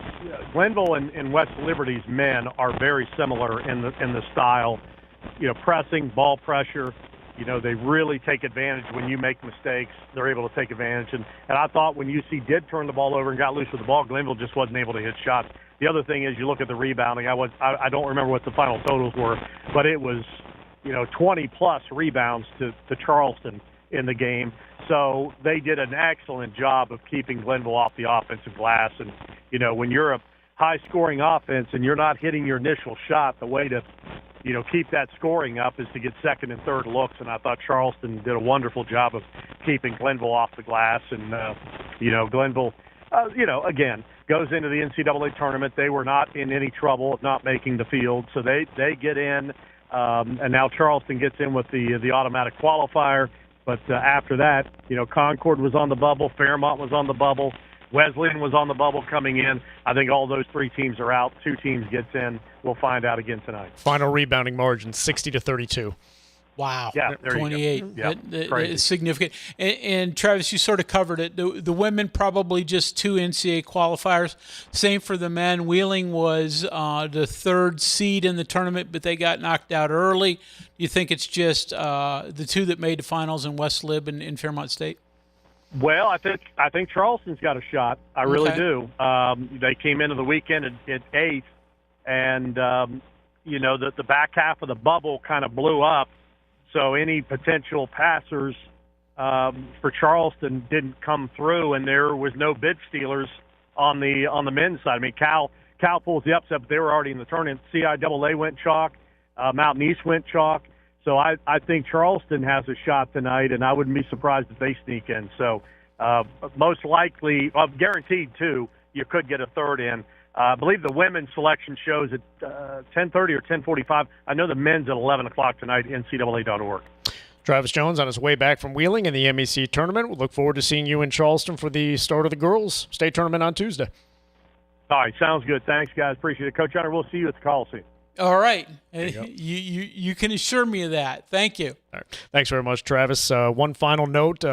Glenville and West Liberty's men are very similar in the style. Pressing, ball pressure. They really take advantage when you make mistakes. They're able to take advantage. And I thought when UC did turn the ball over and got loose with the ball, Glenville just wasn't able to hit shots. The other thing is you look at the rebounding. I don't remember what the final totals were, but it was 20-plus rebounds to Charleston in the game. So they did an excellent job of keeping Glenville off the offensive glass. And, when you're a high-scoring offense and you're not hitting your initial shot, the way to, keep that scoring up is to get second and third looks. And I thought Charleston did a wonderful job of keeping Glenville off the glass. And, Glenville, again, goes into the NCAA tournament. They were not in any trouble of not making the field. So they get in, and now Charleston gets in with the automatic qualifier. But after that, Concord was on the bubble, Fairmont was on the bubble, Wesleyan was on the bubble coming in. I think all those 3 teams are out. 2 teams gets in. We'll find out again tonight. Final rebounding margin, 60-32. Wow. Yeah, 28. Yeah, it's significant. And Travis, you sort of covered it. The women probably just 2 NCAA qualifiers. Same for the men. Wheeling was the 3rd seed in the tournament, but they got knocked out early. Do you think it's just the 2 that made the finals in West Lib and Fairmont State? Well, I think Charleston's got a shot. I really do. They came into the weekend at 8th, and the back half of the bubble kind of blew up. So any potential passers for Charleston didn't come through, and there was no bid stealers on the men's side. I mean, Cal pulls the upset, but they were already in the tournament. CIAA went chalk. Mountain East went chalk. So I think Charleston has a shot tonight, and I wouldn't be surprised if they sneak in. So most likely, guaranteed too, you could get a 3rd in. I believe the women's selection shows at 10:30 or 10:45. I know the men's at 11 o'clock tonight, NCAA.org. Travis Jones on his way back from Wheeling in the MEC tournament. We look forward to seeing you in Charleston for the start of the girls' state tournament on Tuesday. All right, sounds good. Thanks, guys. Appreciate it. Coach Hunter, we'll see you at the Coliseum. All right. You can assure me of that. Thank you. All right. Thanks very much, Travis. One final note,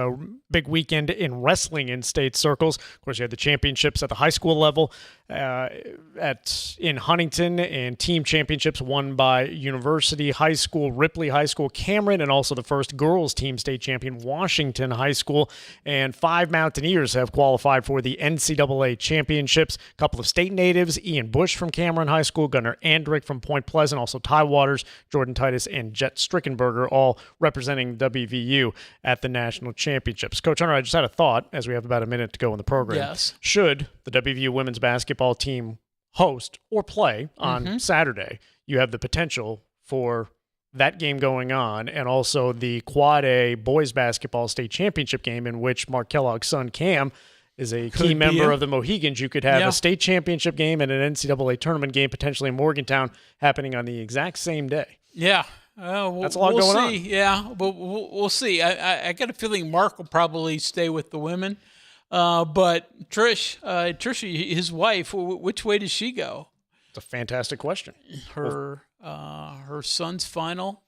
big weekend in wrestling in state circles. Of course, you had the championships at the high school level in Huntington, and team championships won by University High School, Ripley High School, Cameron, and also the first girls team state champion, Washington High School. And 5 Mountaineers have qualified for the NCAA championships. A couple of state natives, Ian Bush from Cameron High School, Gunnar Andrick from Point Pleasant, also Ty Waters, Jordan Titus, and Jet Strickenberger, all representing WVU at the national championships. Coach Hunter, I just had a thought as we have about a minute to go in the program. Yes. Should the WVU women's basketball team host or play on Saturday, you have the potential for that game going on, and also the Quad A boys basketball state championship game in which Mark Kellogg's son Cam is a key member of the Mohegans. You could have a state championship game and an NCAA tournament game potentially in Morgantown happening on the exact same day. Yeah. That's a lot going on. Yeah, but we'll see. I got a feeling Mark will probably stay with the women. But Trish, his wife, which way does she go? It's a fantastic question. Her son's final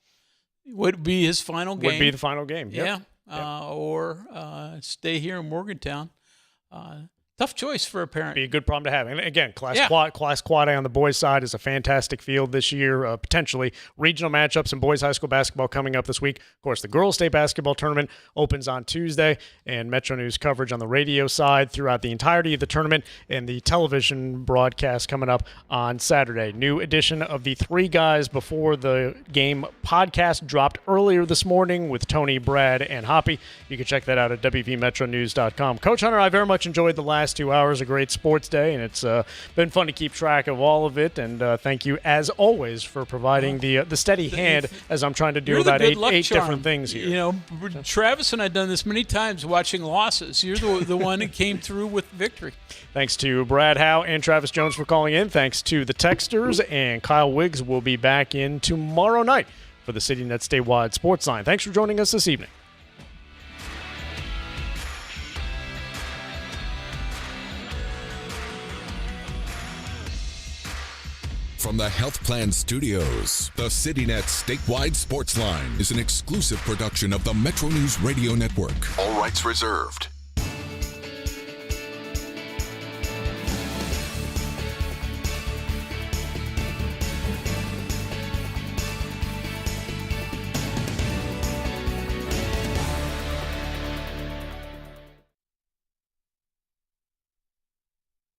would be his final game. Would be the final game. Yeah. Or stay here in Morgantown. Tough choice for a parent. Be a good problem to have. And again, Class Quad A on the boys' side is a fantastic field this year. Potentially regional matchups in boys high school basketball coming up this week. Of course, the girls' state basketball tournament opens on Tuesday, and Metro News coverage on the radio side throughout the entirety of the tournament, and the television broadcast coming up on Saturday. New edition of the Three Guys Before the Game podcast dropped earlier this morning with Tony, Brad, and Hoppy. You can check that out at WVMetroNews.com. Coach Hunter, I very much enjoyed the last last 2 hours, a great sports day, and it's been fun to keep track of all of it. And thank you, as always, for providing the steady hand as I'm trying to do about eight different things here. You know, Travis and I have done this many times watching losses. You're the one who came through with victory. Thanks to Brad Howe and Travis Jones for calling in. Thanks to the texters, and Kyle Wiggs will be back in tomorrow night for the CityNet Statewide Sportsline. Thanks for joining us this evening. From the Health Plan Studios, the CityNet Statewide Sportsline is an exclusive production of the Metro News Radio Network. All rights reserved.